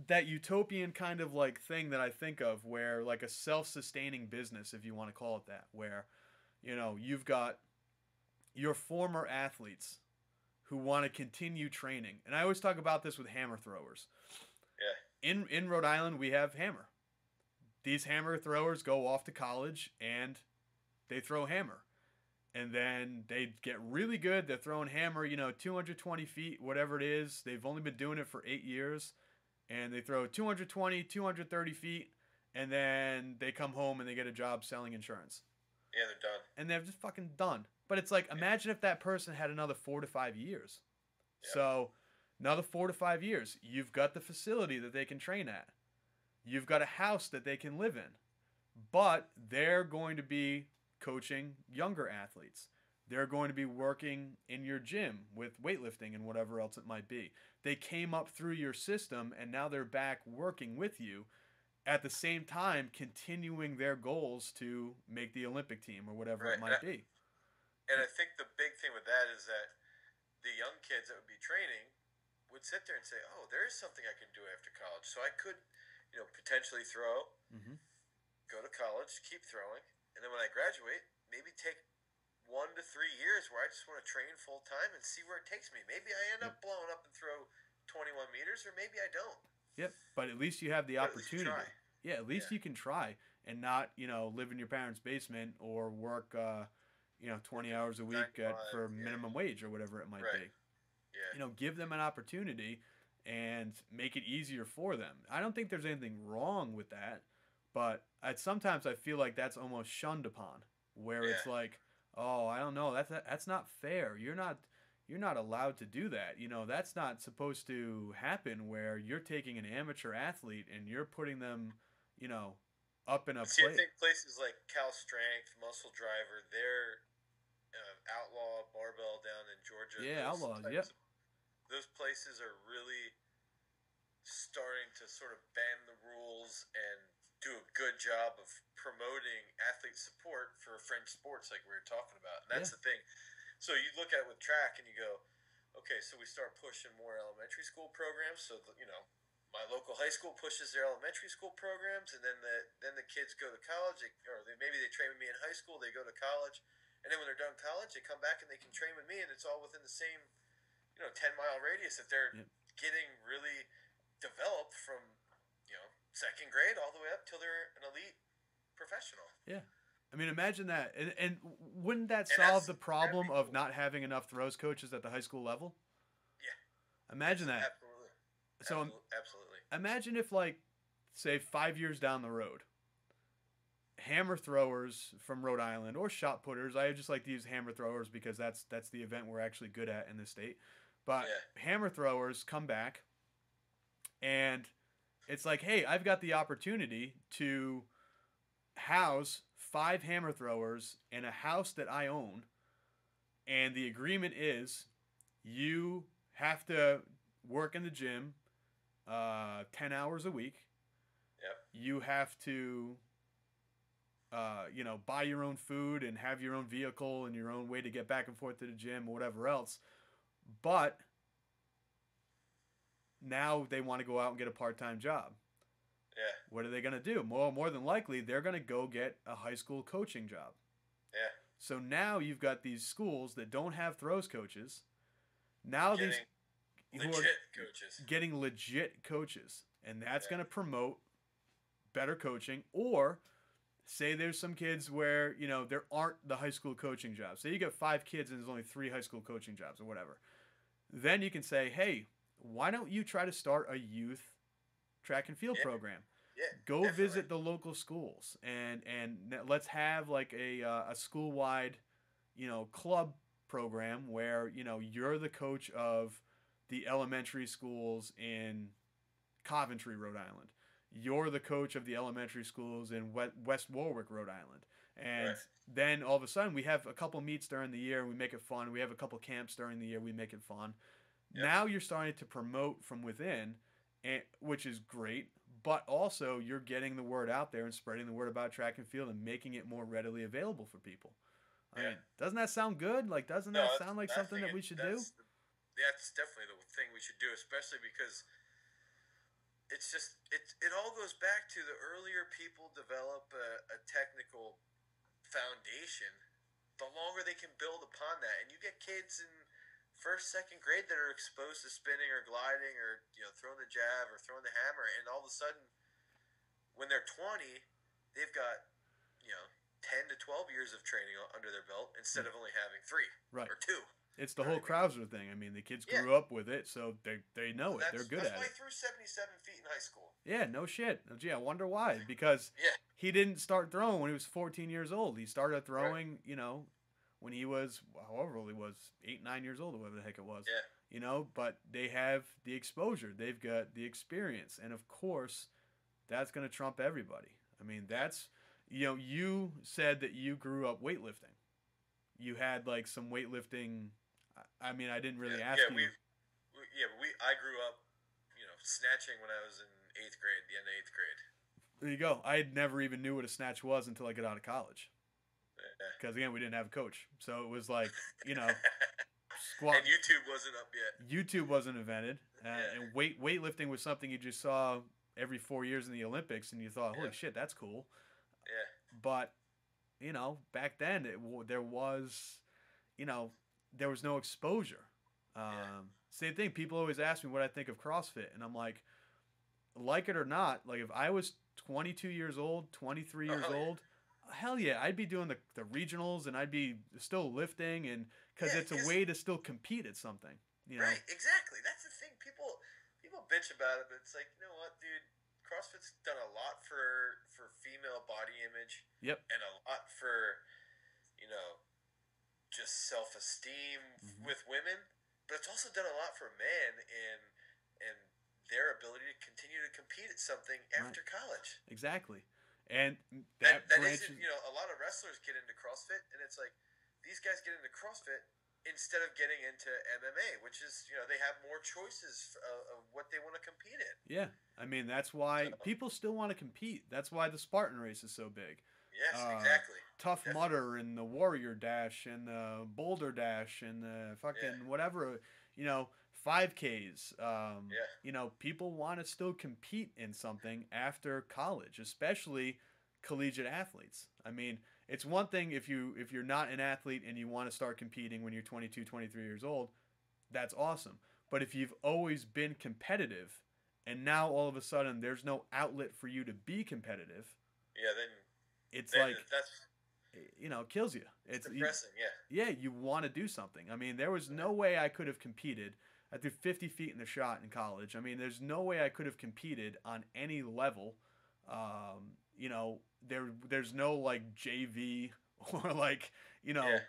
that utopian kind of like thing that I think of, where like a self-sustaining business, if you want to call it that, where, you've got your former athletes who want to continue training. And I always talk about this with hammer throwers. Yeah. In Rhode Island, we have hammer. These hammer throwers go off to college and they throw hammer. And then they get really good. They're throwing hammer, 220 feet, whatever it is. They've only been doing it for 8 years. And they throw 220, 230 feet, and then they come home and they get a job selling insurance. Yeah, they're done. And they're just fucking done. But it's like, imagine if that person had another 4 to 5 years. Yep. So, another 4 to 5 years. You've got the facility that they can train at. You've got a house that they can live in. But they're going to be coaching younger athletes. They're going to be working in your gym with weightlifting and whatever else it might be. They came up through your system, and now they're back working with you, at the same time continuing their goals to make the Olympic team or whatever it might be. And I think the big thing with that is that the young kids that would be training would sit there and say, oh, there is something I can do after college. So I could, potentially throw, go to college, keep throwing, and then when I graduate, maybe take 1 to 3 years where I just want to train full time and see where it takes me. Maybe I end up blowing up and throw 21 meters, or maybe I don't. Yep, but at least you have the opportunity. At least you can try and not, live in your parents' basement or work, 20 hours a week for minimum wage or whatever it might be. Yeah. Give them an opportunity and make it easier for them. I don't think there's anything wrong with that, but sometimes I feel like that's almost shunned upon, where it's like, oh, I don't know, that's not fair. You're not allowed to do that. That's not supposed to happen, where you're taking an amateur athlete and you're putting them, up in a place. I think places like Cal Strength, Muscle Driver, they're Outlaw, Barbell down in Georgia. Yeah, Outlaws, yep. Those places are really starting to sort of bend the rules and do a good job of promoting athlete support for fringe sports like we were talking about. And that's the thing. So you look at it with track and you go, okay, so we start pushing more elementary school programs. So, my local high school pushes their elementary school programs, and then the kids go to college, maybe they train with me in high school, they go to college, and then when they're done college, they come back and they can train with me, and it's all within the same, 10-mile radius if they're getting really developed from, second grade all the way up till they're an elite professional. Yeah. I mean, imagine that. And wouldn't that solve the problem of not having enough throws coaches at the high school level? Yeah. Imagine that. Absolutely. So absolutely. Imagine if, like, say 5 years down the road, hammer throwers from Rhode Island or shot putters. I just like to use hammer throwers because that's the event we're actually good at in this state. But hammer throwers come back, and it's like, hey, I've got the opportunity to house 5 hammer throwers in a house that I own, and the agreement is you have to work in the gym 10 hours a week. Yep. You have to buy your own food and have your own vehicle and your own way to get back and forth to the gym or whatever else. But now they want to go out and get a part-time job. Yeah. What are they going to do? More than likely, they're going to go get a high school coaching job. Yeah. So now you've got these schools that don't have throws coaches. Now getting legit coaches. And that's going to promote better coaching. Or say there's some kids where, there aren't the high school coaching jobs. Say you got 5 kids and there's only 3 high school coaching jobs or whatever. Then you can say, hey, why don't you try to start a youth track and field program? Yeah, go definitely. Visit the local schools and let's have like a school-wide, club program where, you're the coach of the elementary schools in Coventry, Rhode Island. You're the coach of the elementary schools in West Warwick, Rhode Island. And then all of a sudden we have a couple meets during the year. We make it fun. We have a couple camps during the year. We make it fun. Yep. Now you're starting to promote from within, which is great. But also you're getting the word out there and spreading the word about track and field and making it more readily available for people. I mean, doesn't that sound good? Like, doesn't that sound like something that we should do? That's definitely the thing we should do, especially because it's just it all goes back to the earlier people develop a technical foundation, the longer they can build upon that. And you get kids in first, second grade that are exposed to spinning or gliding or throwing the jab or throwing the hammer, and all of a sudden, when they're 20, they've got 10 to 12 years of training under their belt instead of only having 3 or 2. It's the whole Krauser thing. I mean, the kids grew up with it, so they know it. They're good at it. That's why he threw 77 feet in high school. Yeah, no shit. Gee, I wonder why. Because he didn't start throwing when he was 14 years old. He started throwing, when he was, however old he was, 8, 9 years old, or whatever the heck it was. Yeah. But they have the exposure. They've got the experience. And, of course, that's going to trump everybody. I mean, that's, you said that you grew up weightlifting. You had, like, some weightlifting. I mean, I didn't really ask you. I grew up, snatching when I was in 8th grade, the end of 8th grade. There you go. I never even knew what a snatch was until I got out of college. Because, again, we didn't have a coach. So it was like, squat. And YouTube wasn't up yet. YouTube wasn't invented. And weightlifting was something you just saw every 4 years in the Olympics, and you thought, holy shit, that's cool. Yeah. But, back then there was no exposure. Same thing. People always ask me what I think of CrossFit, and I'm like it or not, like if I was 22 years old, 23 years old, hell yeah, I'd be doing the regionals, and I'd be still lifting, and because it's a way to still compete at something. Right, exactly. That's the thing. People bitch about it, but it's like, you know what, dude? CrossFit's done a lot for female body image. Yep. And a lot for, just self-esteem with women. But it's also done a lot for men and their ability to continue to compete at something after college. Exactly. And that is, a lot of wrestlers get into CrossFit, and it's like these guys get into CrossFit instead of getting into MMA, which is, they have more choices of what they want to compete in. Yeah. I mean, that's why people still want to compete. That's why the Spartan race is so big. Yes, exactly. Tough Mudder and the Warrior Dash and the Boulder Dash and the fucking whatever, 5Ks. People want to still compete in something after college, especially collegiate athletes. I mean, it's one thing if you're not an athlete and you want to start competing when you're 22, 23 years old, that's awesome. But if you've always been competitive and now all of a sudden there's no outlet for you to be competitive, then it kills you. It's depressing, Yeah, you want to do something. I mean, there was no way I could have competed. I threw 50 feet in the shot in college. I mean, there's no way I could have competed on any level, there's no like JV or like, Yeah.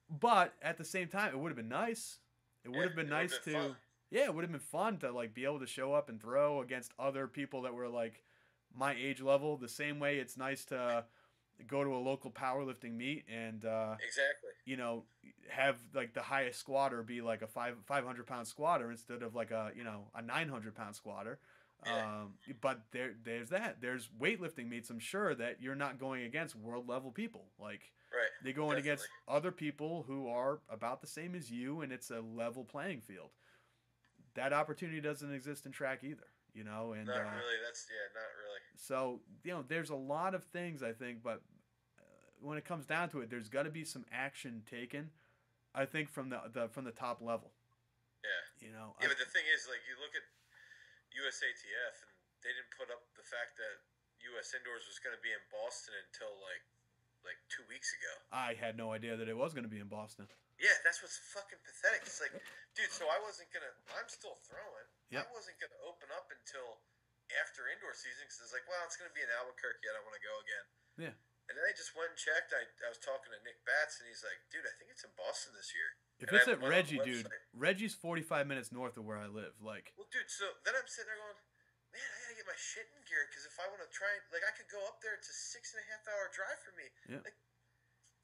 but at the same time, it would have been nice. It would Yeah. have been It would nice have been to, fun. yeah, it would have been fun to like be able to show up and throw against other people that were like my age level. The same way it's nice to go to a local powerlifting meet and, Exactly. have like the highest squatter be like a 500-pound squatter instead of like a 900-pound squatter. Yeah. But there's weightlifting meets. I'm sure that you're not going against world level people. Like Right. they're going against Definitely. other people who are about the same as you, and it's a level playing field. That opportunity doesn't exist in track either. And Not really. Not really. so there's a lot of things I think, but when it comes down to it, there's got to be some action taken. I think from the top level. Yeah. Yeah, but the thing is, like, you look at USATF, and they didn't put up the fact that US Indoors was going to be in Boston until like 2 weeks ago. I had no idea that it was going to be in Boston. Yeah, that's what's fucking pathetic. It's like, dude, so I'm still throwing. Yep. I wasn't gonna open up until after indoor season because it's like, well, it's gonna be in Albuquerque. I don't want to go again. Yeah. And then I just went and checked. I was talking to Nick Batts, and he's like, dude, I think it's in Boston this year. If And it's I at went on the Reggie, dude, website. Reggie's 45 minutes north of where I live. Like, Well, dude, so then I'm sitting there going, man, I gotta get my shit in gear because if I want to try, like, I could go up there. It's a 6.5 hour drive for me. Yeah. Like,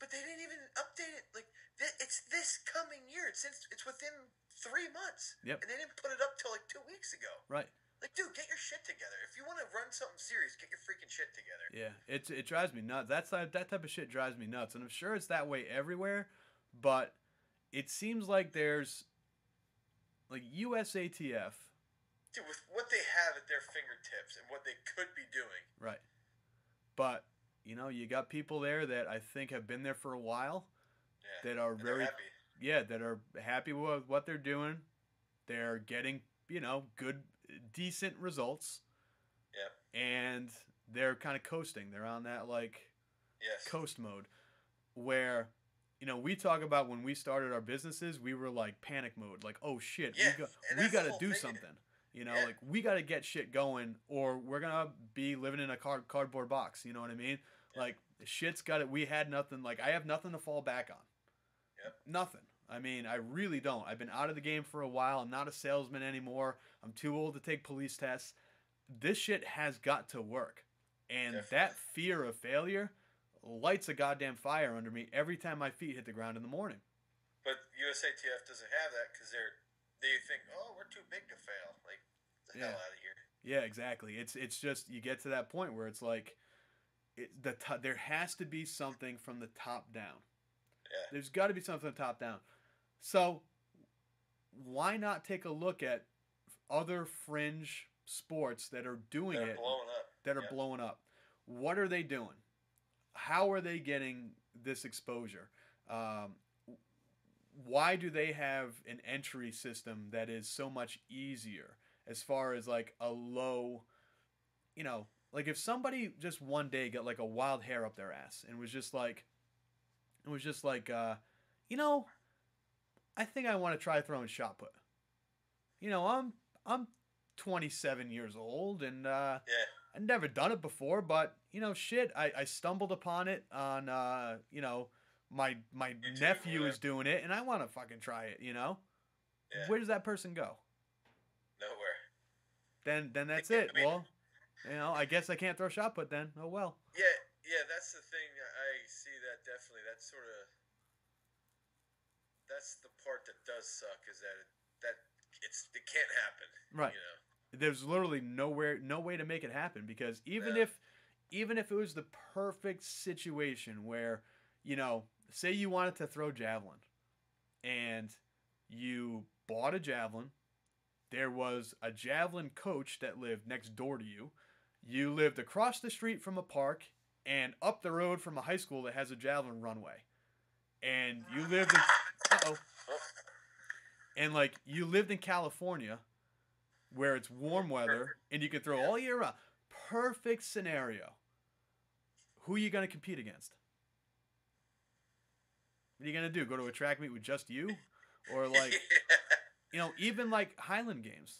but they didn't even update it. Like, it's this coming year. It's within 3 months. Yep. And they didn't put it up till like 2 weeks ago. right. Like, dude, get your shit together. If you want to run something serious, get your freaking shit together. Yeah, it drives me nuts. That type of shit drives me nuts, and I'm sure it's that way everywhere. But it seems like there's like USATF, Dude, with what they have at their fingertips and what they could be doing. right? But you got people there that I think have been there for a while, Yeah. that are And they're very happy. that are happy with what they're doing. They're getting good, decent results, Yeah. and they're kind of coasting. They're on that like Yes. coast mode where we talk about when we started our businesses, we were like panic mode, like, oh shit, Yeah, and we that's the got to whole do thing. something. Yeah. Like we got to get shit going, or we're gonna be living in a cardboard box. You know what I mean? Yeah. Like shit's got it. We had nothing. Like I have nothing to fall back on. Yep. Nothing. I mean, I really don't. I've been out of the game for a while. I'm not a salesman anymore. I'm too old to take police tests. This shit has got to work, and Definitely. that fear of failure lights a goddamn fire under me every time my feet hit the ground in the morning. But USATF doesn't have that because they think, oh, we're too big to fail. Like, get the hell out of here. Yeah, exactly. It's just you get to that point where it's like, there has to be something from the top down. Yeah. There's got to be something from the top down. So why not take a look at other fringe sports that are doing They're it, blowing up. that are Yeah. blowing up? What are they doing? How are they getting this exposure? Why do they have an entry system that is so much easier as far as like a low, like if somebody just one day got like a wild hair up their ass and was just like, I think I want to try throwing shot put. I'm 27 years old and Yeah. I've never done it before, but shit, I stumbled upon it on my YouTube, nephew whatever. is doing it and I want to fucking try it, Yeah. Where does that person go? Nowhere. Then that's I it. mean- Well, I guess I can't throw shot put then. Oh well. Yeah, that's the thing. I see that definitely. That's the part that does suck is that it can't happen. Right. There's literally no way to make it happen because even if it was the perfect situation where, say you wanted to throw javelin and you bought a javelin, there was a javelin coach that lived next door to you. You lived across the street from a park and up the road from a high school that has a javelin runway. And you lived in And like you lived in California where it's warm weather and you can throw all year round. Perfect scenario. Who are you going to compete against? What are you going to do? Go to a track meet with just you? Or like, even like Highland Games.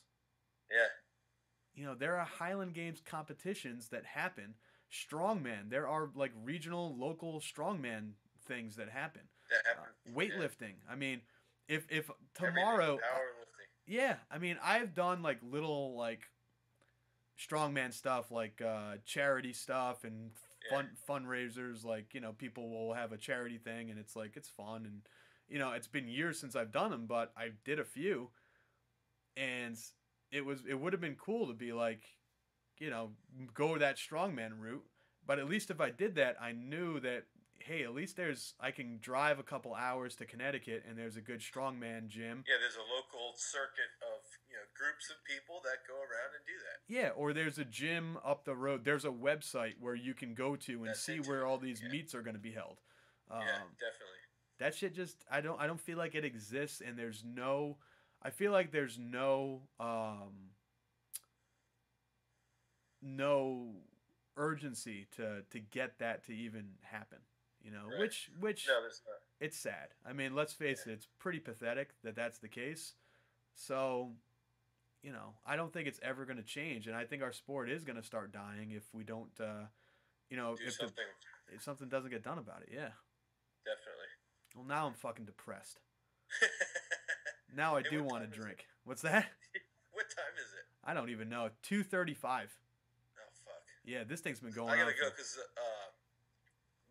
Yeah. There are Highland Games competitions that happen. strongman. There are like regional, local strongman things that happen. That happen. Weightlifting. I mean, if Everything, tomorrow, powerlifting. yeah, I mean, I've done like little like strongman stuff, like charity stuff and fundraisers. Like, you know, people will have a charity thing, and it's like it's fun, and you know, it's been years since I've done them, but I did a few, and it would have been cool to be like, you know, go that strongman route. But at least if I did that, I knew that, hey, at least I can drive a couple hours to Connecticut, and there's a good strongman gym. Yeah, there's a local circuit of, you know, groups of people that go around and do that. Yeah, or there's a gym up the road. There's a website where you can go to and see where all these meets are going to be held. Yeah, definitely. That shit just I don't feel like it exists, and I feel like there's no urgency to get that to even happen. You know, Right. which No, there's not. it's sad. I mean, let's face it, it's pretty pathetic that that's the case. So, you know, I don't think it's ever going to change, and I think our sport is going to start dying if we don't, you know, Do something. if something doesn't get done about it. Yeah. Definitely. Well, now I'm fucking depressed. Now I Hey, do what want time to is drink. What's that? What time is it? I don't even know. 2:35. Oh, fuck. Yeah, this thing's been going I on. gotta go because,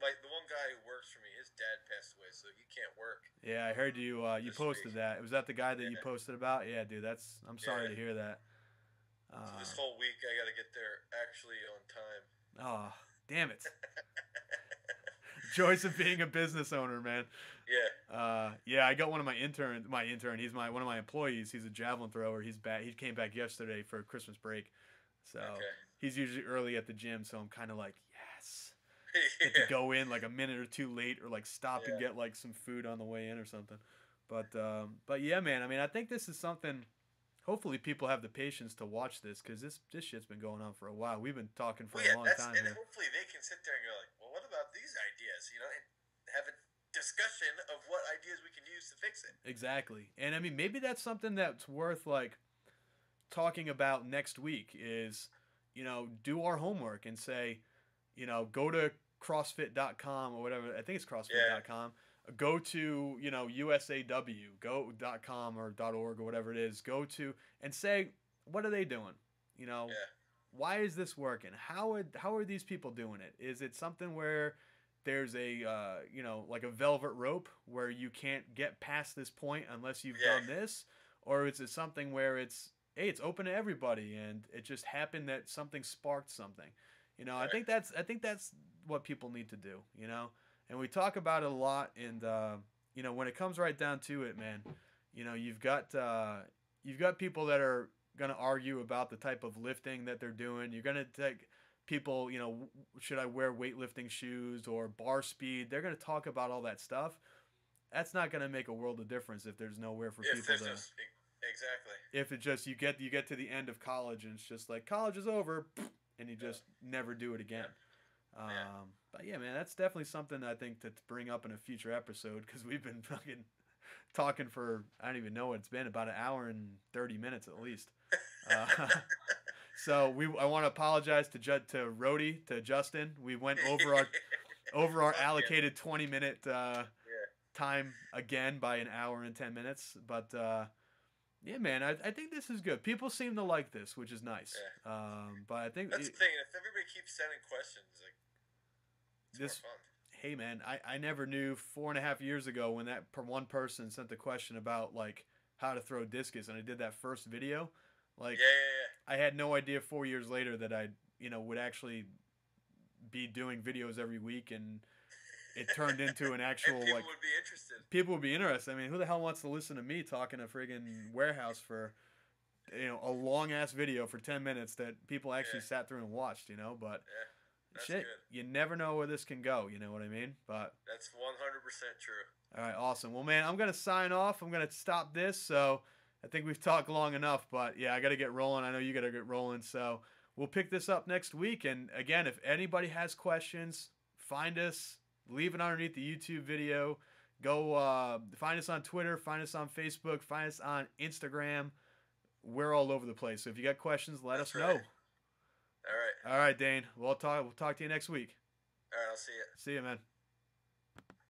like, the one guy who works for me, his dad passed away, so he can't work. Yeah, I heard you. You This posted week. that. Was that the guy that you Yeah. posted about? Yeah, dude. I'm sorry Yeah. to hear that. So this whole week, I gotta get there actually on time. Oh, damn it. Joys of being a business owner, man. Yeah. Yeah, I got one of my intern. He's one of my employees. He's a javelin thrower. He's back. He came back yesterday for Christmas break, so Okay. he's usually early at the gym. So I'm kind of like, yes, get to Yeah. go in like a minute or two late, or like stop and Yeah. get like some food on the way in or something. But yeah, man. I mean, I think this is something. Hopefully, people have the patience to watch this, because this shit's been going on for a while. We've been talking for a long time and here. hopefully they can sit there and go like, well, what about these ideas? You know, and have a discussion of what ideas we can use to fix it. Exactly. And I mean, maybe that's something that's worth like talking about next week is, you know, do our homework and say, you know, go to CrossFit.com or whatever. I think it's CrossFit.com. Go to, you know, USAW.com or .org or whatever it is. Go to and say, what are they doing? You know, why is this working? How are these people doing it? Is it something where there's a, you know, like a velvet rope where you can't get past this point unless you've done this? Or is it something where it's, hey, it's open to everybody, and it just happened that something sparked something? You know, I think that's what people need to do, you know? And we talk about it a lot, and, you know, when it comes right down to it, man, you know, you've got people that are going to argue about the type of lifting that they're doing. You're going to take people, you know, should I wear weightlifting shoes or bar speed? They're going to talk about all that stuff. That's not going to make a world of difference if there's nowhere for people to. Exactly. If it just you get to the end of college and it's just like college is over, and you just never do it again. But yeah, man, that's definitely something I think to bring up in a future episode, because we've been fucking talking for, I don't even know what it's been, about an hour and 30 minutes at least. So I want to apologize to Rody, to Justin. We went over our allocated 20-minute time again by an hour and 10 minutes. But yeah, man, I think this is good. People seem to like this, which is nice. But I think that's the thing. If everybody keeps sending questions, like, it's more fun. Hey, man, I never knew 4.5 years ago when that one person sent a question about like how to throw discus, and I did that first video. Like, I had no idea 4 years later that I, you know, would actually be doing videos every week, and it turned into an actual and people like would be interested. People would be interested. I mean, who the hell wants to listen to me talking a friggin' warehouse for, you know, a long ass video for 10 minutes that people actually sat through and watched, you know? But shit, you never know where this can go. You know what I mean? But that's 100% true. All right, awesome. Well, man, I'm gonna sign off. I'm gonna stop this. So I think we've talked long enough. But yeah, I gotta get rolling. I know you gotta get rolling. So we'll pick this up next week. And again, if anybody has questions, find us. Leave it underneath the YouTube video. Go find us on Twitter. Find us on Facebook. Find us on Instagram. We're all over the place. So if you got questions, let us know. All right. All right, Dane. We'll talk to you next week. All right, I'll see you. See you, man.